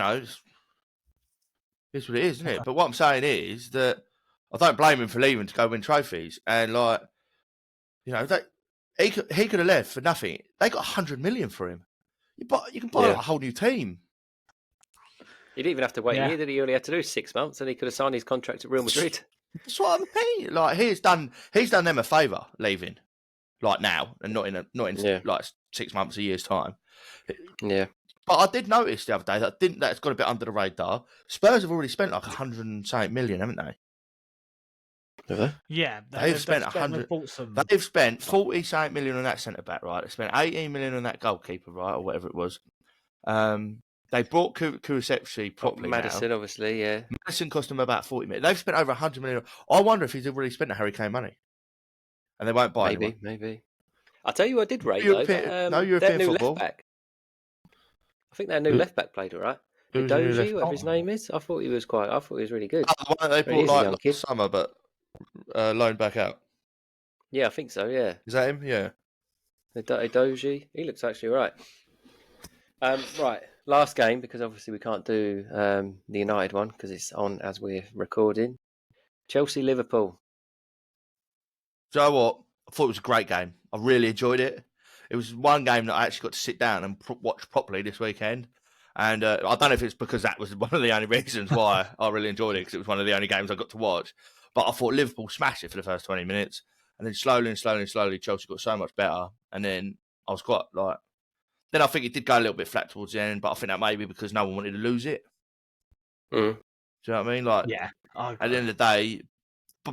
It's what it is, isn't it? But what I'm saying is that I don't blame him for leaving to go win trophies, and he could have left for nothing. They got 100 million for him. You can buy a whole new team. He didn't even have to wait a year. That he only had to do 6 months, and he could have signed his contract at Real Madrid. That's what I mean. Like he's done them a favour leaving, like now, and not in like 6 months, a year's time. Yeah. But I did notice the other day that's got a bit under the radar. Spurs have already spent like 108 million, haven't they? Have they? Yeah, they've spent 100. They've spent 48 million on that centre back, right? They spent 18 million on that goalkeeper, right, or whatever it was. They brought Kulusevski properly. Madison, now. Obviously, yeah. Madison cost them about 40 million. They've spent over 100 million. I wonder if he's already spent the Harry Kane money, and they won't buy anyone. Maybe. I'll tell you what I did rate European new football. Left back. I think their new left back played all right. Doji, whatever his name is. I thought he was really good. The one that they brought last summer, but loaned back out. Yeah, I think so. Yeah. Is that him? Yeah. Doji. He looks actually all right. Right. Last game, because obviously we can't do the United one because it's on as we're recording. Chelsea-Liverpool. Do you know what? I thought it was a great game. I really enjoyed it. It was one game that I actually got to sit down and watch properly this weekend. And I don't know if it's because that was one of the only reasons why I really enjoyed it, because it was one of the only games I got to watch. But I thought Liverpool smashed it for the first 20 minutes. And then slowly, Chelsea got so much better. And then I was quite like... Then I think it did go a little bit flat towards the end, but I think that may be because no one wanted to lose it. Do you know what I mean? Like, yeah. At the end of the day,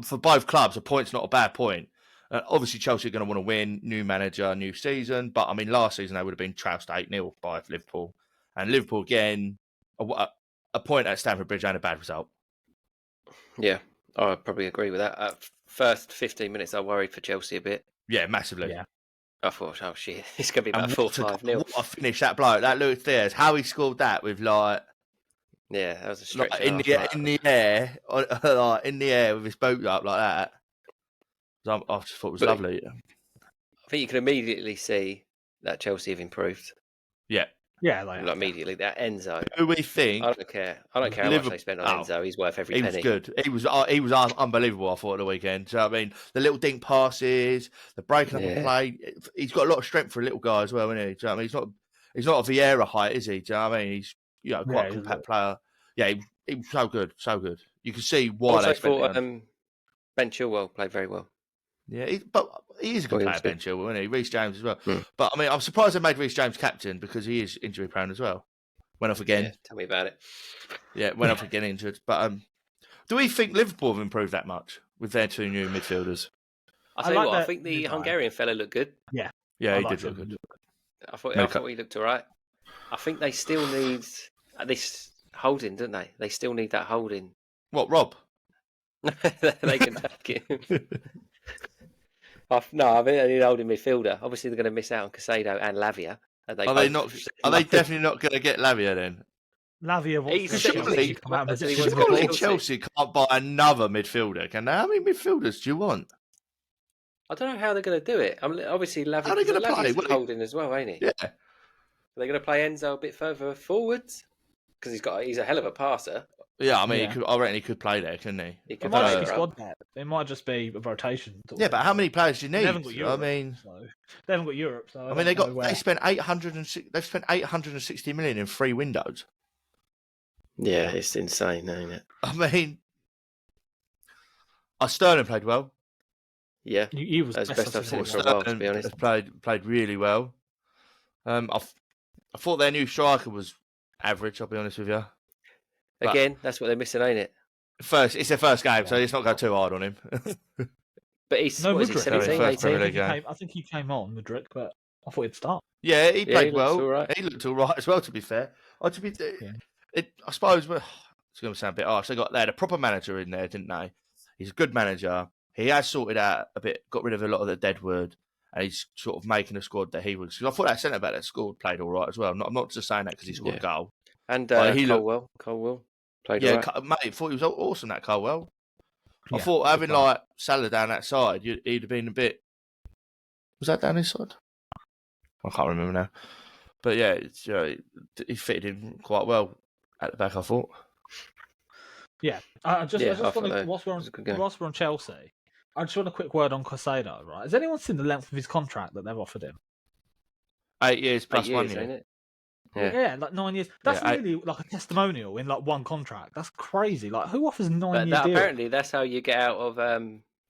for both clubs, a point's not a bad point. Obviously, Chelsea are going to want to win, new manager, new season. But, I mean, last season they would have been trounced 8-0 by Liverpool. And Liverpool, again, a point at Stamford Bridge ain't a bad result. Yeah, I probably agree with that. First 15 minutes, I worried for Chelsea a bit. Yeah, massively. Yeah. I thought, oh shit, it's going to be about 4-5-0. What a finish that bloke, that Luke Theers, how he scored that with like. Yeah, that was a stretch. Like in the air, like in the air with his boot up like that. I just thought it was lovely. I think you can immediately see that Chelsea have improved. Yeah. Yeah, like immediately. That Enzo. Who we think? I don't care. I don't care how much they spent on Enzo. He's worth every penny. He was good. He was unbelievable. I thought at the weekend. So I mean, the little dink passes, the breaking up and play. He's got a lot of strength for a little guy as well, isn't he? Do you know what I mean? He's not a Vieira height, is he? Do you know what I mean? He's quite a compact player. Yeah, he was so good, so good. You can see why they spent him. Ben Chilwell played very well. Yeah, but he is a good player, Ben Chilwell, isn't he? Reece James as well. But I mean, I'm surprised they made Reece James captain because he is injury prone as well. Went off again. Yeah, tell me about it. Yeah, went off again injured. But do we think Liverpool have improved that much with their two new midfielders? I think the Hungarian fella looked good. Yeah, he did look good. I thought he looked all right. I think they still need this holding, don't they? They still need that holding. What, Rob? They can take him. I think they need a holding midfielder. Obviously, they're going to miss out on Caicedo and Lavia. Are they definitely not going to get Lavia then? Lavia wants surely Chelsea can't buy another midfielder, can they? How many midfielders do you want? I don't know how they're going to do it. I mean, obviously, Lavia. How are they going to play? Holding as well, ain't he? Yeah. Are they going to play Enzo a bit further forwards? Because he's a hell of a passer. Yeah, I mean, I reckon he could play there, couldn't he? It might be squad depth. It might just be a rotation. Yeah, but how many players do you need? They haven't got Europe, I mean, they haven't got Europe. So they spent 860 million in 3 windows. Yeah, it's insane, ain't it? I mean, Sterling played well. Yeah, he was best I've seen for a while, to be honest. Played really well. I thought their new striker was average. I'll be honest with you. Again, that's what they're missing, ain't it? It's their first game, so let's not go too hard on him. But he's 17, 18? I think he came on, Mudryk, but I thought he'd start. Yeah, he played well. He looked all right as well, to be fair. I suppose it's going to sound a bit harsh. They had a proper manager in there, didn't they? He's a good manager. He has sorted out a bit, got rid of a lot of the deadwood, and he's sort of making a squad that he was. Because I thought that centre back that scored played all right as well. I'm not just saying that because he scored a goal. And Colwell played all right. Mate, I thought he was awesome, that Colwell. I thought having Salah down that side, he'd have been a bit. Was that down his side? I can't remember now. But yeah, he fitted in quite well at the back, I thought. Yeah, I just want to, whilst we're on Chelsea, I just want a quick word on Caicedo, right? Has anyone seen the length of his contract that they've offered him? 8 years plus 1 year. Ain't it? Yeah, like 9 years. That's really like a testimonial in like one contract. That's crazy. Like, who offers 9 years? Apparently, that's how you get out of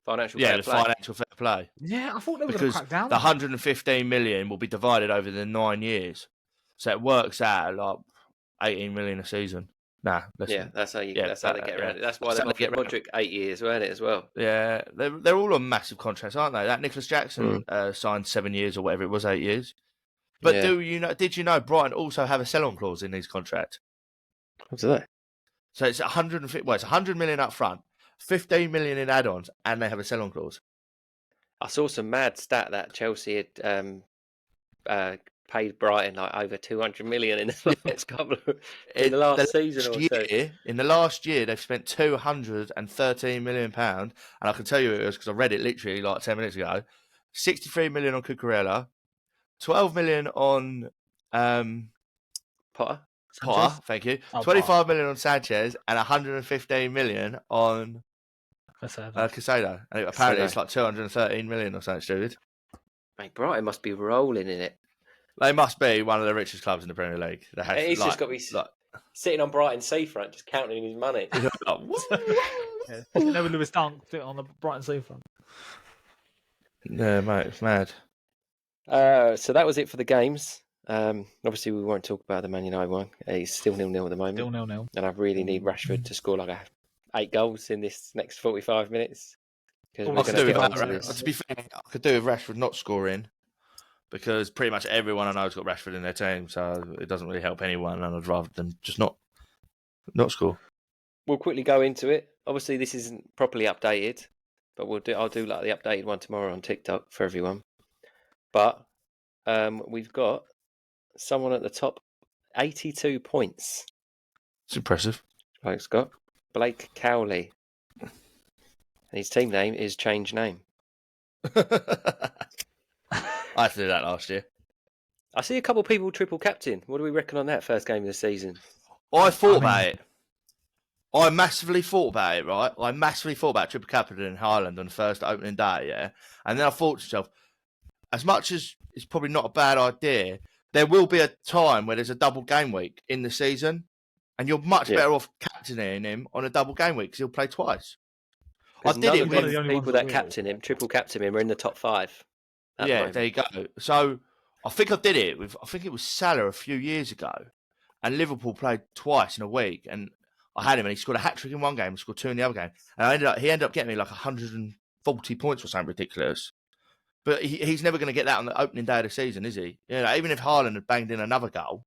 financial fair play. Financial fair play. Yeah, I thought they were going to crack down. The 115 million will be divided over the 9 years, so it works out like 18 million a season. That's how they get around it. That's why they offered Mudryk 8 years, weren't it, as well? Yeah, they're all on massive contracts, aren't they? That Nicholas Jackson signed 7 years or whatever it was, 8 years. But did you know Brighton also have a sell-on clause in his contract? What do they? So it's 150. Well, it's 100 million up front, 15 million in add-ons, and they have a sell-on clause. I saw some mad stat that Chelsea had paid Brighton like over 200 million in the next last season or so. In the last year, they've spent 213 million pound, and I can tell you it was because I read it literally like 10 minutes ago. 63 million on Cucurella, 12 million on Potter, thank you. 25 million on Sanchez and 115 million on Caicedo. And apparently it's like 213 million or something stupid. Mate, Brighton must be rolling in it. They must be one of the richest clubs in the Premier League. He's just got to be sitting on Brighton seafront, just counting his money. With Lewis Dunk sitting on the Brighton seafront. Yeah, mate, it's mad. So that was it for the games. Obviously, we won't talk about the Man United one. It's still 0-0 at the moment. Still 0-0. And I really need Rashford to score like 8 goals in this next 45 minutes. To be fair, I could do with Rashford not scoring because pretty much everyone I know has got Rashford in their team, so it doesn't really help anyone, and I'd rather them just not score. We'll quickly go into it. Obviously, this isn't properly updated. but I'll do like the updated one tomorrow on TikTok for everyone. But we've got someone at the top, 82 points. It's impressive. Like Scott, Blake Cowley. And his team name is Change Name. I had to do that last year. I see a couple of people triple captain. What do we reckon on that first game of the season? I thought about it. I massively thought about it, right? I massively thought about triple captain in Haaland on the first opening day, yeah? And then I thought to myself, as much as it's probably not a bad idea, there will be a time where there's a double game week in the season, and you're much better off captaining him on a double game week because he'll play twice. I did it with people that captain him, triple captain him, are in the top 5. Yeah, there you go. So I think I did it with, I think it was Salah a few years ago, and Liverpool played twice in a week, and I had him, and he scored a hat-trick in one game and scored 2 in the other game. And he ended up getting me like 140 points or something ridiculous. But he's never going to get that on the opening day of the season, is he? You know, even if Haaland had banged in another goal,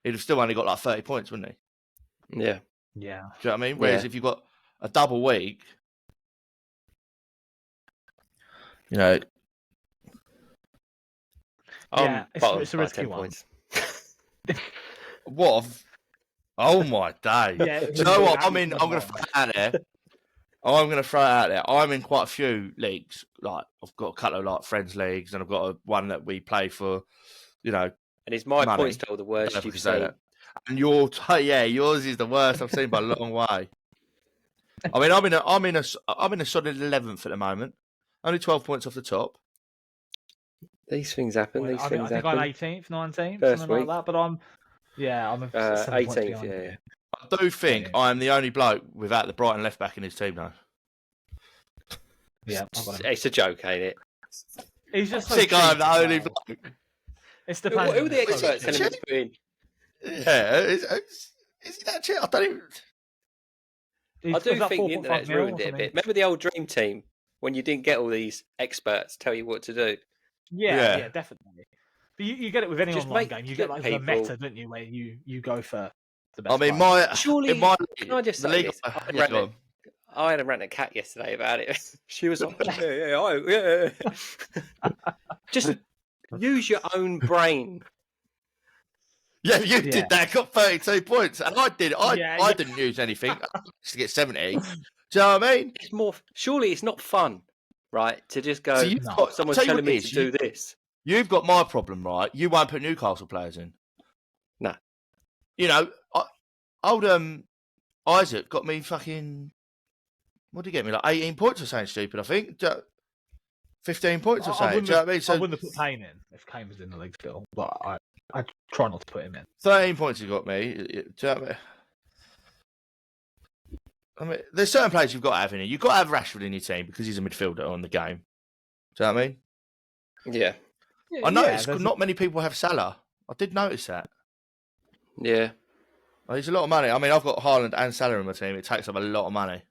he'd have still only got like 30 points, wouldn't he? Yeah. Yeah. Do you know what I mean? Whereas if you've got a double week, you know... Yeah, it's a risky one. What? Oh my day! Yeah, do you know what? I'm going to throw it out there. I'm going to throw it out there. I'm in quite a few leagues. Like I've got a couple of like friends leagues, and I've got one that we play for. You know, and is my points total the worst you've seen? And yours is the worst I've seen by a long way. I mean, I'm in a solid 11th at the moment. Only 12 points off the top. These things happen. I think I'm 18th, 19th, First something week. like that. But I'm 18th. Yeah. I do think I'm the only bloke without the Brighton left back in his team, though. Yeah, it's a joke, ain't it? He's just so I'm the only bloke. It's the who are the experts telling him to put in? Yeah, is he that cheap? I don't even. I do think the internet's ruined it a bit. Remember the old dream team when you didn't get all these experts tell you what to do? Yeah, definitely. But you get it with any online game. You get like the meta, don't you, where you go for the best. I mean, can I just say this? I had a rant at Kat yesterday about it. She was like, yeah. Just use your own brain. Yeah, you did that. Got 32 points, and I did. I didn't use anything to get 70. Do you know what I mean? It's more. Surely it's not fun, right? To just go. So someone's telling me to do this. You've got my problem, right? You won't put Newcastle players in. No. You know, old Isaac got me fucking. What did he get me? Like 18 points or something stupid, I think. 15 points or something. Do you know what I mean? So, I wouldn't have put Kane in if Kane was in the league still, but I try not to put him in. 13 points he got me. Do you know what I mean, there's certain players you've got to have in it. You've got to have Rashford in your team because he's a midfielder on the game. Do you know what I mean? Yeah. I noticed not many people have Salah. I did notice that. Yeah. It's a lot of money. I mean, I've got Haaland and Salah in my team. It takes up a lot of money.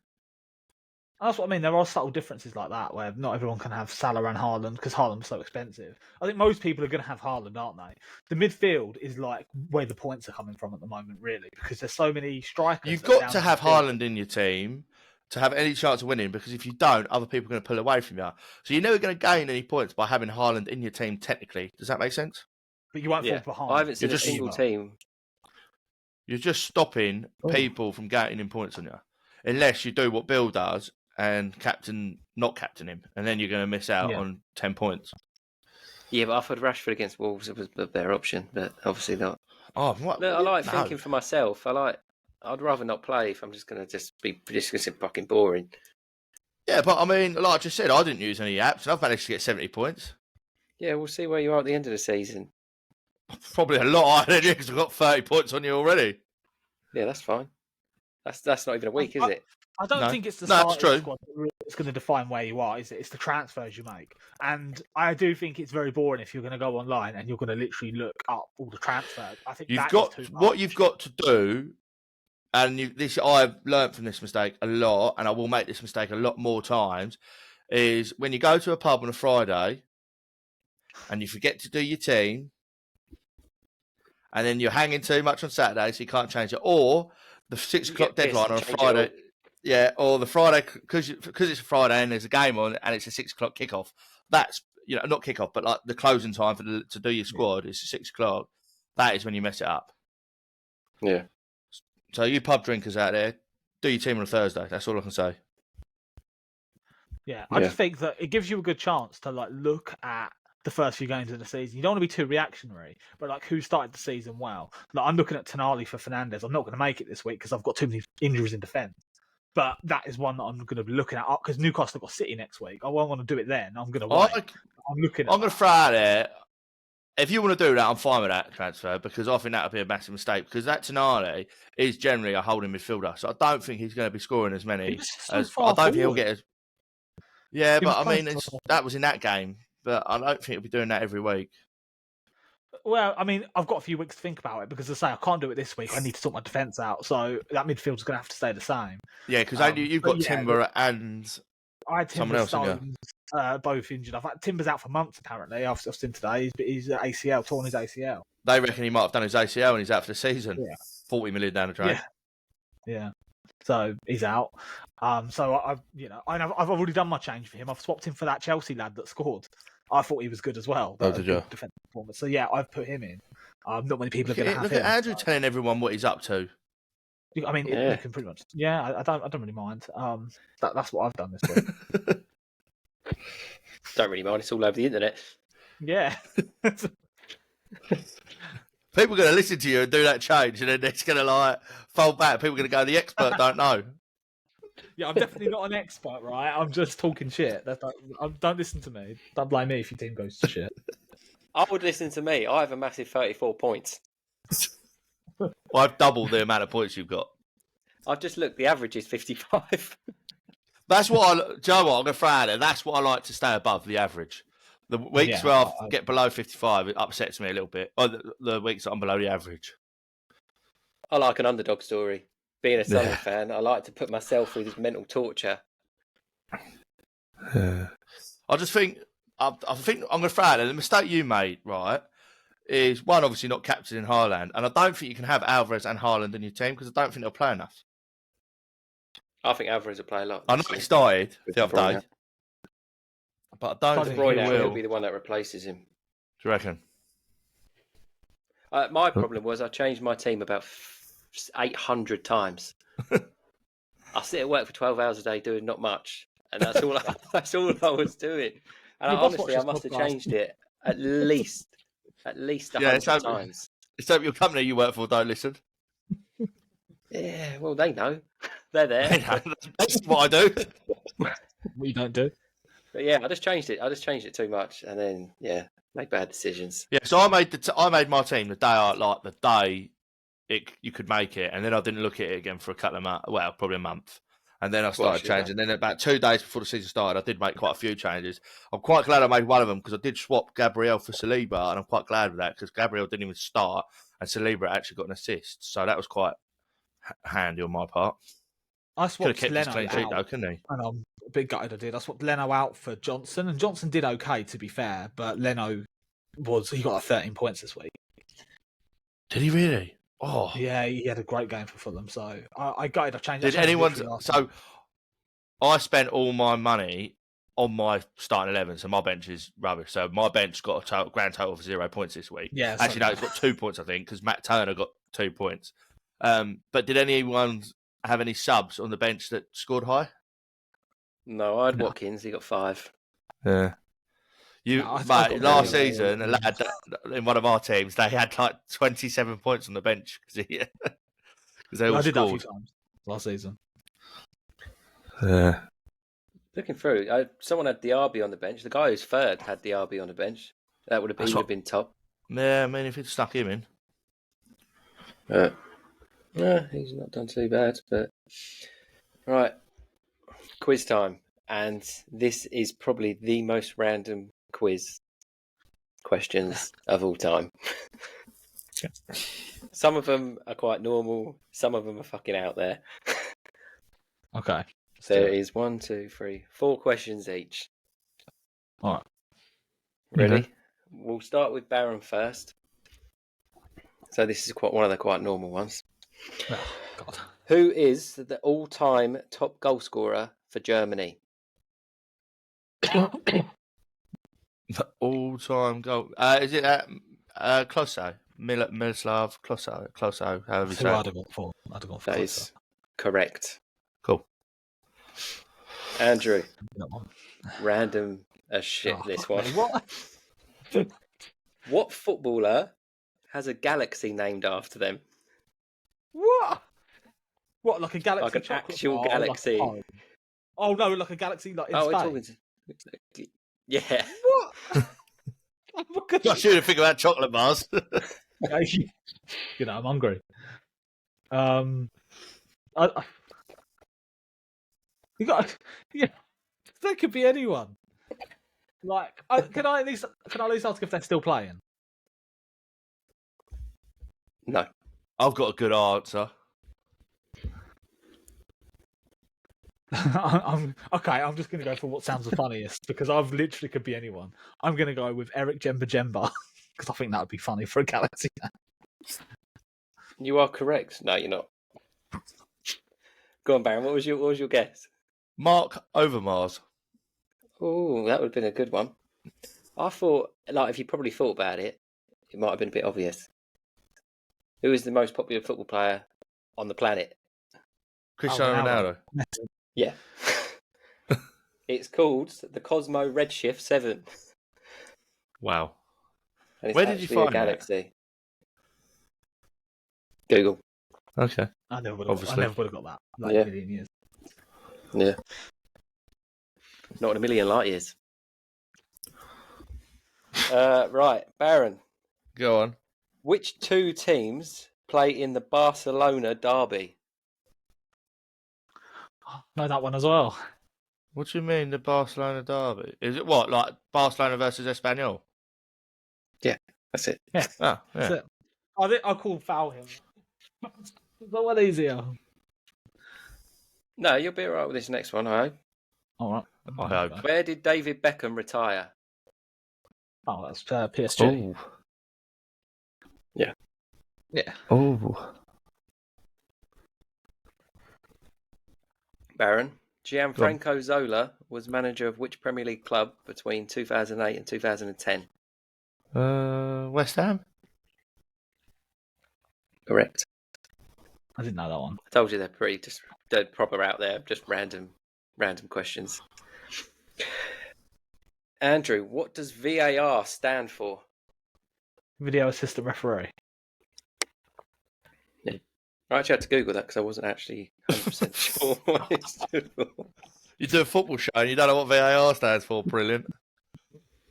That's what I mean. There are subtle differences like that where not everyone can have Salah and Haaland because Haaland's so expensive. I think most people are going to have Haaland, aren't they? The midfield is like where the points are coming from at the moment, really, because there's so many strikers. You've got to have Haaland in your team to have any chance of winning, because if you don't, other people are going to pull away from you. So you're never going to gain any points by having Haaland in your team, technically. Does that make sense? But you won't fall behind. I haven't seen a single team. You're just stopping people from gaining points on you. Unless you do what Bill does and not captain him, and then you're going to miss out on 10 points. Yeah, but I thought Rashford against Wolves was a better option, but obviously not. Oh, what? No, I like thinking for myself. I'd rather not play if I'm just going to be fucking boring. Yeah, but I mean, like I just said, I didn't use any apps, and I've managed to get 70 points. Yeah, we'll see where you are at the end of the season. Probably a lot higher than you, because I've got 30 points on you already. Yeah, that's fine. That's not even a week, is it? I don't think it's the starting squad that's going to define where you are, is it? It's the transfers you make. And I do think it's very boring if you're going to go online and you're going to literally look up all the transfers. I think what you've got to do, and I've learned from this mistake a lot, and I will make this mistake a lot more times, is when you go to a pub on a Friday and you forget to do your team, and then you're hanging too much on Saturday, so you can't change it, or the 6 o'clock deadline on a Friday. Yeah, or the Friday, because it's a Friday and there's a game on and it's a 6 o'clock kickoff. That's, not kickoff, but like the closing time to do your squad is 6 o'clock. That is when you mess it up. Yeah. So you pub drinkers out there, do your team on a Thursday. That's all I can say. Yeah, I just think that it gives you a good chance to look at the first few games of the season. You don't want to be too reactionary, but who started the season well. I'm looking at Tonali for Fernandes. I'm not going to make it this week because I've got too many injuries in defence. But that is one that I'm going to be looking at because Newcastle got City next week. I won't want to do it then. I'm going to wait. I'm going to throw out there. If you want to do that, I'm fine with that transfer because I think that would be a massive mistake because that Tonali is generally a holding midfielder. So I don't think he's going to be scoring as many. I don't think he'll get as... Yeah, but I mean, that was in that game. But I don't think he'll be doing that every week. Well, I mean, I've got a few weeks to think about it because I say I can't do it this week. I need to sort my defence out. So that midfield's going to have to stay the same. Yeah, because you've got Timber and someone else, Stones, both injured. Timber's out for months, apparently. I've seen today. He's ACL, torn his ACL. They reckon he might have done his ACL and he's out for the season. Yeah. 40 million down the drain. Yeah. So he's out. So I've already done my change for him. I've swapped him for that Chelsea lad that scored. I thought he was good as well. Oh, did you? Defensive performance. So yeah, I've put him in. Not many people are going to have him. Look at Andrew telling everyone what he's up to. I mean, you can pretty much. Yeah, I don't really mind. That's what I've done this week. Don't really mind. It's all over the internet. Yeah. People are going to listen to you and do that change, and then it's going to fold back. People are going to go, the expert don't know. Yeah, I'm definitely not an expert, right? I'm just talking shit. Don't listen to me. Don't blame me if your team goes to shit. I would listen to me. I have a massive 34 points. Well, I've doubled the amount of points you've got. I've just looked. The average is 55. That's what do you know what? I'm going to throw out there. That's what I like to stay above the average. The weeks where I get below 55, it upsets me a little bit. Or the weeks that I'm below the average. I like an underdog story. Being a Sunderland fan, I like to put myself through this mental torture. I just think I'm going to throw out there. The mistake you made, right, is one, obviously not captaining Haaland, and I don't think you can have Alvarez and Haaland in your team because I don't think they'll play enough. I think Alvarez will play a lot. I know he started the other day, but I don't think he will be the one that replaces him. Do you reckon? My problem was I changed my team about 800 times. I sit at work for 12 hours a day doing not much, and that's all I was doing. And honestly, I must have changed it at least 100 times. It's hope your company you work for don't listen. Yeah, well, they know. They're there. That's what I do. What you don't do. But yeah, I just changed it too much, and then make bad decisions. Yeah, so I made my team the day you could make it, and then I didn't look at it again for a couple of months. Well, probably a month, and then I started changing. Then about 2 days before the season started, I did make quite a few changes. I'm quite glad I made one of them because I did swap Gabriel for Saliba, and I'm quite glad with that because Gabriel didn't even start, and Saliba actually got an assist, so that was quite handy on my part. I swapped Could have kept Leno his clean sheet though, couldn't he? And I'm a bit gutted I did. I swapped Leno out for Johnson, and Johnson did okay, to be fair, but Leno he got 13 points this week. Did he really? Oh, yeah, he had a great game for Fulham. So I gutted. I changed. Did anyone? So I spent all my money on my starting 11, so my bench is rubbish. So my bench got a grand total of 0 points this week. Yeah, actually, no, it's got 2 points, I think, because Matt Turner got 2 points. But did anyone have any subs on the bench that scored high? No, I had Watkins. He got 5. Yeah. Last season, a lad in one of our teams, they had 27 points on the bench because they all I scored. did that a few times last season. Looking through, someone had Diaby on the bench. The guy who's third had Diaby on the bench. That would have been top. Yeah, I mean, if it stuck him in. Yeah, he's not done too bad. But right, quiz time, and this is probably the most random quiz questions of all time. Some of them are quite normal. Some of them are fucking out there. Okay. There is 1, 2, 3, 4 questions each. All right. Ready? Okay. We'll start with Baron first. So this is one of the quite normal ones. Oh, God. Who is the all-time top goal scorer for Germany? The all-time goal. Is it Klose? Miroslav Klose, however you say it. I'd have gone for That is correct. Cool. Andrew, random as shit this one. What? What footballer has a galaxy named after them? What? What, like a galaxy? Like an chocolate actual bar, galaxy. Like oh no, like a galaxy like in space. Yeah. What? I should have figured out chocolate bars. You know, I'm hungry. You got, yeah. That could be anyone. Like, can I at least ask if they're still playing? No. I've got a good answer. I'm just going to go for what sounds the funniest because I've literally could be anyone. I'm going to go with Eric Jemba because I think that would be funny for a galaxy. You are correct. No, you're not. Go on, Baron. What was your guess? Mark Overmars. Oh, that would have been a good one. I thought, like, if you probably thought about it, it might have been a bit obvious. Who is the most popular football player on the planet? Cristiano Ronaldo. Yeah. It's called the Cosmo Redshift 7. Wow. And it's Where did you find a galaxy? Google. Okay. I never would have got that. Like Yeah. a million years. Yeah. Not in a million light years. Right, Baron. Go on. Which two teams play in the Barcelona derby? Know that one as well. What do you mean, the Barcelona derby? Is it what, like Barcelona versus Espanyol? Yeah, that's it. Yeah. Oh, yeah. That's it. I'll call foul him. Is that one easier? No, you'll be alright with this next one, I hope. All right. I hope. Where did David Beckham retire? Oh, that's PSG. Oh. Yeah. Yeah. Oh. Baron, Gianfranco Zola was manager of which Premier League club between 2008 and 2010? West Ham? Correct. I didn't know that one. I told you they're proper out there, just random questions. Andrew, what does VAR stand for? Video assistant referee. Yeah. I actually had to Google that because I wasn't actually 100% sure what it stood for. You do a football show and you don't know what VAR stands for. Brilliant.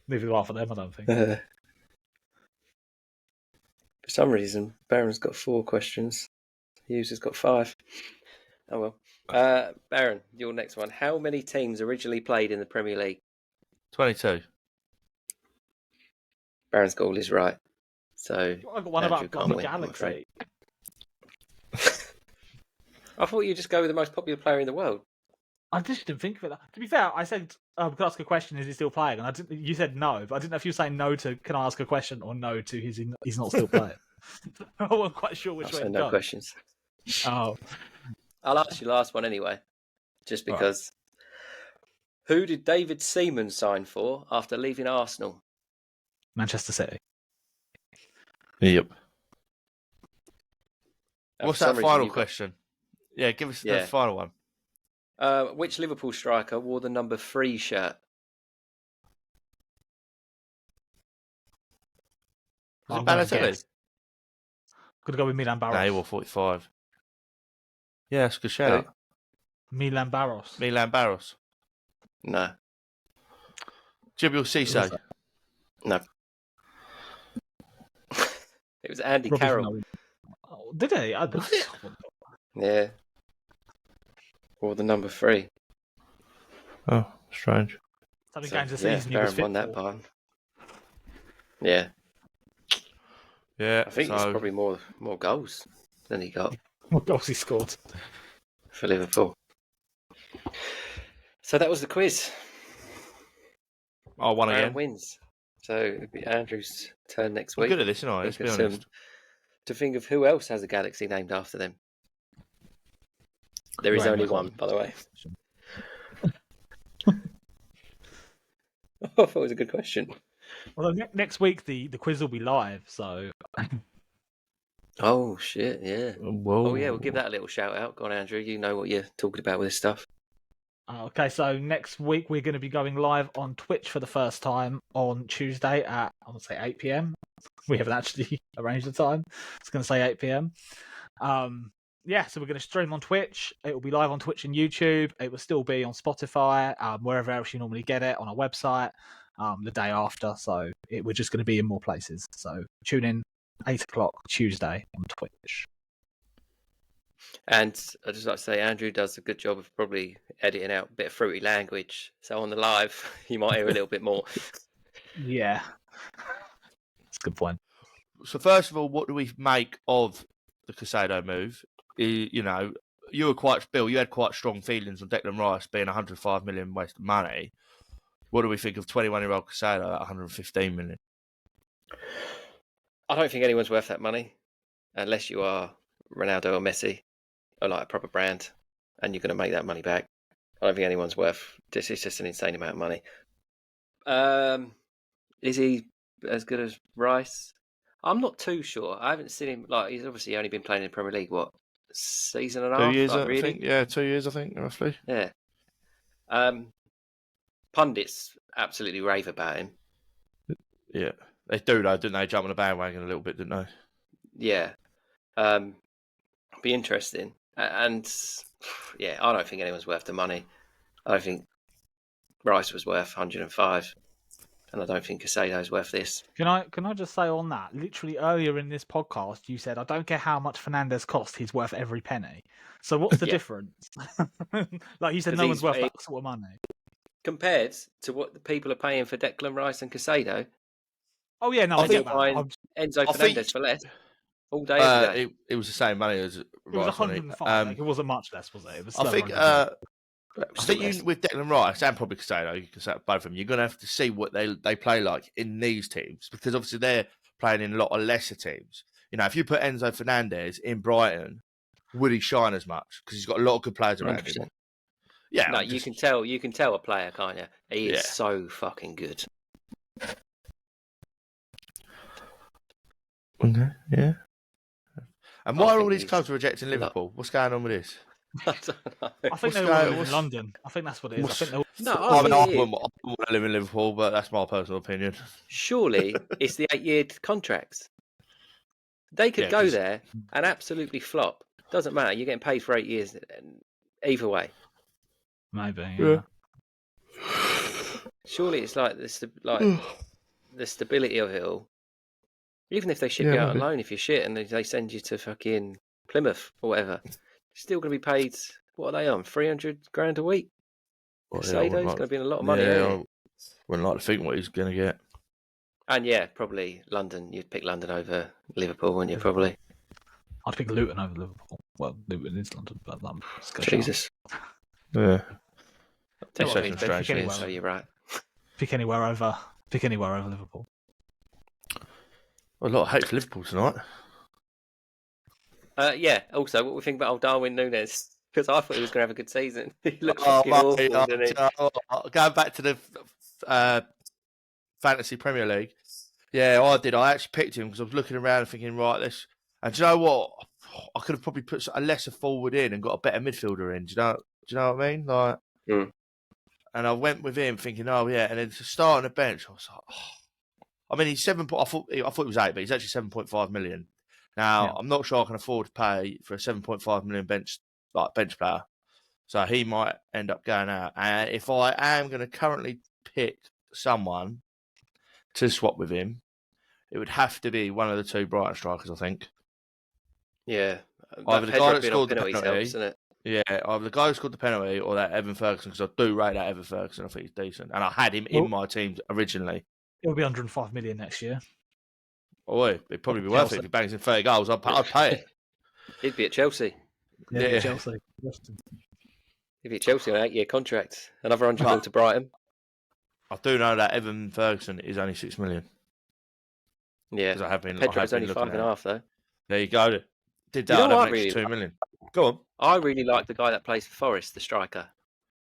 Neither do I for them, I don't think. For some reason, Baron's got 4 questions. Hughes has got 5. Oh well. Baron, your next one. How many teams originally played in the Premier League? 22. Baron's got all his right. So I got one Andrew about can't win, the I'm afraid. galaxy. I thought you'd just go with the most popular player in the world. I just didn't think of it. To be fair, I said, could I ask a question? Is he still playing? And you said no, but I didn't know if you were saying no to can I ask a question or no to he's not still playing. I wasn't quite sure which way to no go. questions. Oh. I'll ask you last one anyway, just because. Right. Who did David Seaman sign for after leaving Arsenal? Manchester City. Yep. What's that final question? Yeah, give us the final one. Which Liverpool striker wore the number 3 shirt? Was it Balotelli? Could go with Milan Barros. No, he wore 45. Yeah, that's a good shout. Milan Barros. No. Djibril Cissé. No. It was Andy Carroll. Oh, did he? Yeah. Or the number 3. Oh, strange. How many games a season he was fit won that part. Yeah. Yeah. I think it's probably more goals than he got. What goals he scored for Liverpool. So that was the quiz. I won again. Wins. So it'll be Andrew's turn next week. I'm good at this, aren't I? Let's be honest. To think of who else has a galaxy named after them. There is only one, by the way. I thought it was a good question. Well, next week the quiz will be live, so. Oh shit! Yeah. Whoa. Oh yeah, we'll give that a little shout out. Go on, Andrew. You know what you're talking about with this stuff. Okay, so next week we're going to be going live on Twitch for the first time on Tuesday at, I would say, 8 p.m. We haven't actually arranged the time. It's going to say 8 p.m. Yeah, so we're going to stream on Twitch. It will be live on Twitch and YouTube. It will still be on Spotify, wherever else you normally get it, on our website the day after. So we're just going to be in more places. So tune in 8 o'clock Tuesday on Twitch. And I'd just like to say, Andrew does a good job of probably editing out a bit of fruity language. So on the live, you might hear a little bit more. Yeah. That's a good point. So first of all, what do we make of the Caicedo move? You know, you had quite strong feelings on Declan Rice being 105 million waste of money. What do we think of 21-year-old Caicedo at 115 million? I don't think anyone's worth that money, unless you are Ronaldo or Messi, or like a proper brand, and you're going to make that money back. I don't think anyone's worth this. It's just an insane amount of money. Is he as good as Rice? I'm not too sure. I haven't seen him. Like, he's obviously only been playing in the Premier League, what, season and a half? 2 years, like, really? I think. Yeah, 2 years, I think, roughly. Yeah. Pundits absolutely rave about him. Yeah. They do, though, didn't they? Jump on the bandwagon a little bit, didn't they? Yeah. Be interesting. And, yeah, I don't think anyone's worth the money. I don't think Rice was worth 105. And I don't think Caicedo's worth this. Can I just say on that? Literally earlier in this podcast, you said, "I don't care how much Fernandes cost; he's worth every penny." So what's the difference? Like you said, no one's worth that sort of money compared to what the people are paying for Declan Rice and Caicedo. Oh yeah, no, I get that. Enzo Fernandez for less all day. Every day. It was the same money as Rice. It was 105. It wasn't much less, was it? It was. I think with Declan Rice and probably Caicedo, you can say both of them, you're going to have to see what they play like in these teams, because obviously they're playing in a lot of lesser teams. You know, if you put Enzo Fernandez in Brighton, would he shine as much? Because he's got a lot of good players around 100%. him. Yeah, no, you can tell a player, can't you? He is so fucking good. Okay, yeah. And why are all these clubs rejecting Liverpool? What's going on with this? I don't know. I think they all live in London. I think that's what it is. I wouldn't want to live in Liverpool, but that's my personal opinion. Surely it's the 8-year contracts. They could go there and absolutely flop. Doesn't matter. You're getting paid for 8 years either way. Maybe. Yeah. Surely it's like the stability of it all. Even if they ship you out on loan, if you're shit and they send you to fucking Plymouth or whatever. Still going to be paid, what are they on, 300 grand a week? Caicedo's going to be in a lot of money. I wouldn't like to think what he's going to get. And yeah, probably London. You'd pick London over Liverpool, wouldn't you, probably? I'd pick Luton over Liverpool. Well, Luton is London, but Jesus. Yeah. So you're right. Pick anywhere over Liverpool. A lot of hate for Liverpool tonight. Yeah. Also, what we think about old Darwin Núñez? Because I thought he was going to have a good season. He looked awful, didn't he? Going back to the Fantasy Premier League. Yeah, I did. I actually picked him because I was looking around and thinking, right, this. And do you know what? I could have probably put a lesser forward in and got a better midfielder in. Do you know what I mean? Like, and I went with him thinking, oh yeah. And then to start on the bench, I was like, I mean, he's 7. I thought he was 8, but he's actually 7.5 million. Now, I'm not sure I can afford to pay for a 7.5 million bench player. So he might end up going out. And if I am going to currently pick someone to swap with him, it would have to be one of the two Brighton strikers, I think. Yeah. Either the guy that scored the penalty, penalty, isn't it? Yeah, either the guy who scored the penalty or that Evan Ferguson, because I do rate that Evan Ferguson. I think he's decent. And I had him in my team originally. It'll be 105 million next year. Oh, it'd probably be worth it if he bangs in 30 goals. I'd pay it. He'd be at Chelsea. Yeah. Chelsea. He'd be at Chelsea on an 8-year contract. Another 100 mil to Brighton. I do know that Evan Ferguson is only 6 million. Yeah. I have been. Pedro's only 5.5 though. There you go. Did that on average 2 million. Go on. I really like the guy that plays for Forest, the striker.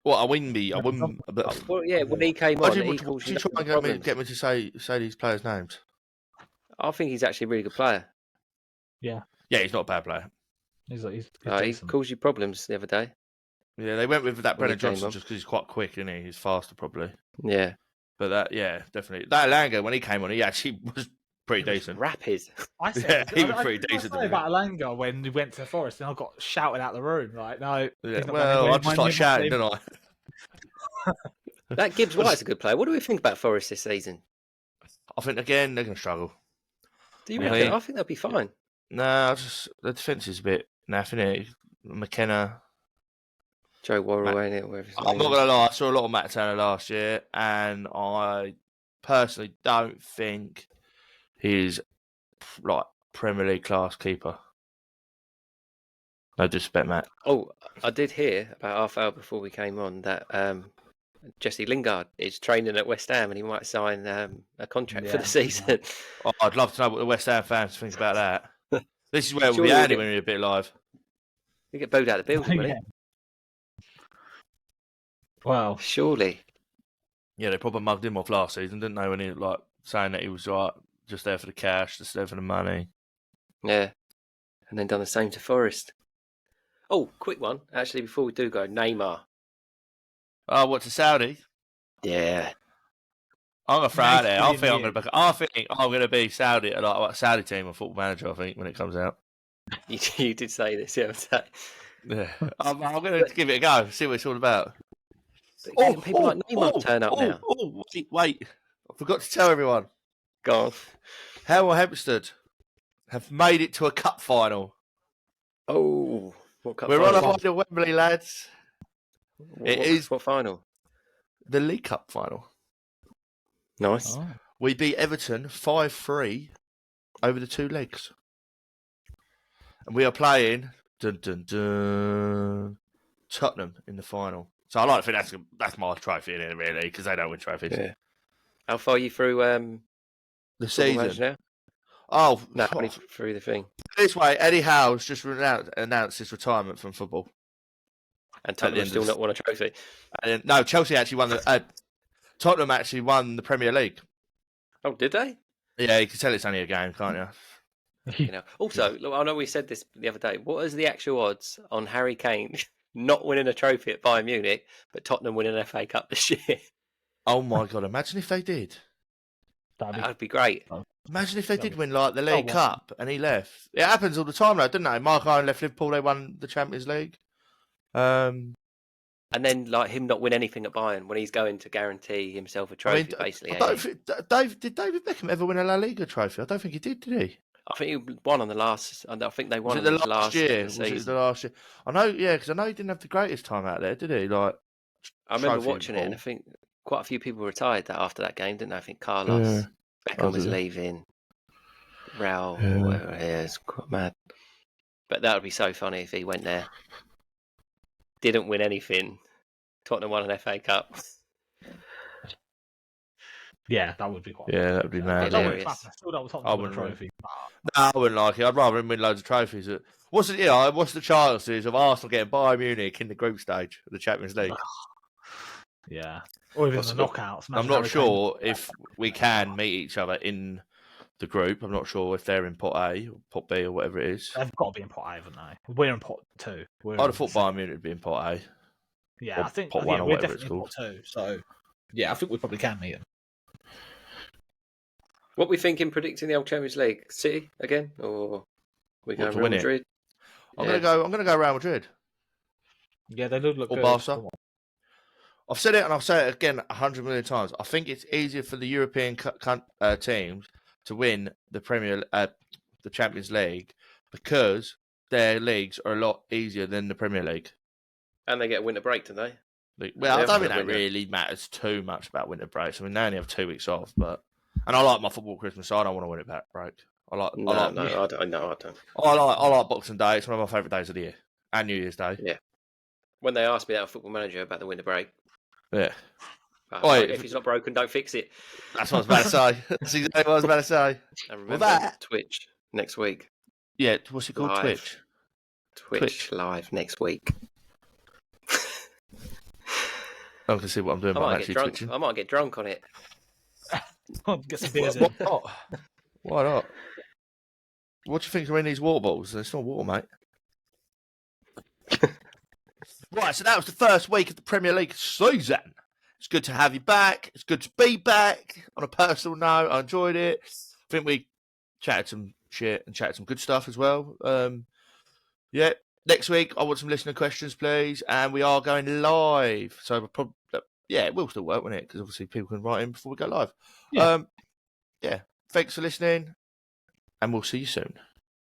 What, I wouldn't. Well, yeah, when he came on, he caused you try and get me to say these players' names? I think he's actually a really good player. Yeah. Yeah, he's not a bad player. He caused you problems the other day. Yeah, they went with that Brennan Johnson just because he's quite quick, isn't he? He's faster, probably. Yeah. But definitely. That Elanga, when he came on, he actually was pretty decent. Rapid. I said, he was pretty decent. I said about Elanga when we went to Forest and I got shouted out the room. Like, no. Yeah, well, I just started shouting, didn't I? That Gibbs White's a good player. What do we think about Forest this season? I think, again, they're going to struggle. Do you reckon? I think they'll be fine. No, the defence is a bit naff, isn't it? McKenna. Joe Worrell, ain't it? I'm not going to lie, I saw a lot of Matt Turner last year, and I personally don't think he's like Premier League class keeper. No disrespect, Matt. Oh, I did hear about half hour before we came on that Jesse Lingard is training at West Ham and he might sign a contract for the season. Oh, I'd love to know what the West Ham fans think about that. This is where we'll be handy when we're a bit live. You get booed out of the building, wouldn't it? Well, surely. Yeah, they probably mugged him off last season, didn't they? When he saying that he was just there for the cash, just there for the money. Yeah, and then done the same to Forest. Oh, quick one actually before we do go, Neymar. Oh, what, to Saudi? Yeah. I'm gonna throw out there. I think I'm gonna be Saudi, like a Saudi team or Football Manager. I think when it comes out. You did say this the other day. Yeah, I'm gonna give it a go. See what it's all about. People like Neymar turn up now. Wait! I forgot to tell everyone. Go on. Howell Hempstead have made it to a cup final. Oh, what cup? We're on a final Wembley, lads. What final? The League Cup final. Nice. Oh. We beat Everton 5-3 over the 2 legs. And we are playing Tottenham in the final. So I like to think that's my trophy in it, really, because they don't win trophies. Yeah. How far are you through the season now? Oh, no, only through the thing. This way, Eddie Howe's just announced his retirement from football. And Tottenham still not won a trophy. No, Chelsea actually won Tottenham actually won the Premier League. Oh, did they? Yeah, you can tell it's only a game, can't you? Also, look, I know we said this the other day. What is the actual odds on Harry Kane not winning a trophy at Bayern Munich, but Tottenham winning an FA Cup this year? Oh my God! Imagine if they did. That'd be great. Imagine if they did win like the League Cup and he left. It happens all the time, though, doesn't it? Mark Owen left Liverpool; they won the Champions League. And then, like him not win anything at Bayern when he's going to guarantee himself a trophy, basically. Did David Beckham ever win a La Liga trophy? I don't think he did he? I think he won on the last. I think they won was it the last year. Was it the last year? I know, yeah, because I know he didn't have the greatest time out there, did he? Like, I remember watching it, and I think quite a few people retired after that game, didn't they? I think Carlos Beckham was leaving. Raul, whatever it is, quite mad. But that would be so funny if he went there, didn't win anything, Tottenham won an FA Cup. Yeah, that would be quite. Yeah, that would be mad. I wouldn't trophy. No, I wouldn't like it. I'd rather him win loads of trophies. What's the chances of Arsenal getting Bayern Munich in the group stage of the Champions League? Yeah, or even the knockouts. I'm not sure if we can meet each other in the group. I'm not sure if they're in pot A or pot B or whatever it is. They've got to be in pot A, haven't they? We're in pot 2. I'd have thought Bayern Munich would be in pot A. Yeah, I think pot 1 or we're whatever it's definitely in called. pot 2. So, yeah, I think we probably can meet them. What we thinking predicting the old Champions League? City again, or we going Real Madrid? I'm gonna go Real Madrid. Yeah, they do look or good. Barca. I've said it and I'll say it again 100 million times. I think it's easier for the European teams to win the Champions League because their leagues are a lot easier than the Premier League. And they get a winter break, don't they? Well, I don't think that really matters too much about winter breaks. I mean, they only have 2 weeks off, and I like my football Christmas, so I don't want to win it back break. I don't. I like Boxing Day. It's one of my favourite days of the year, and New Year's Day. Yeah. When they asked me that Football Manager about the winter break, yeah. If it's not broken, don't fix it. That's what I was about to say. That's exactly what I was about to say. And remember Twitch next week. Yeah, what's it called? Live. Twitch. Twitch live next week. I can see what I'm doing. I might get drunk on it. Get some beers in. Why not? What do you think are in these water bottles? It's not water, mate. Right, so that was the first week of the Premier League season. It's good to have you back. It's good to be back. On a personal note, I enjoyed it. I think we chatted some shit and chatted some good stuff as well. Yeah, next week I want some listener questions, please. And we are going live. So it will still work, won't it? Because obviously people can write in before we go live. Yeah. Thanks for listening. And we'll see you soon.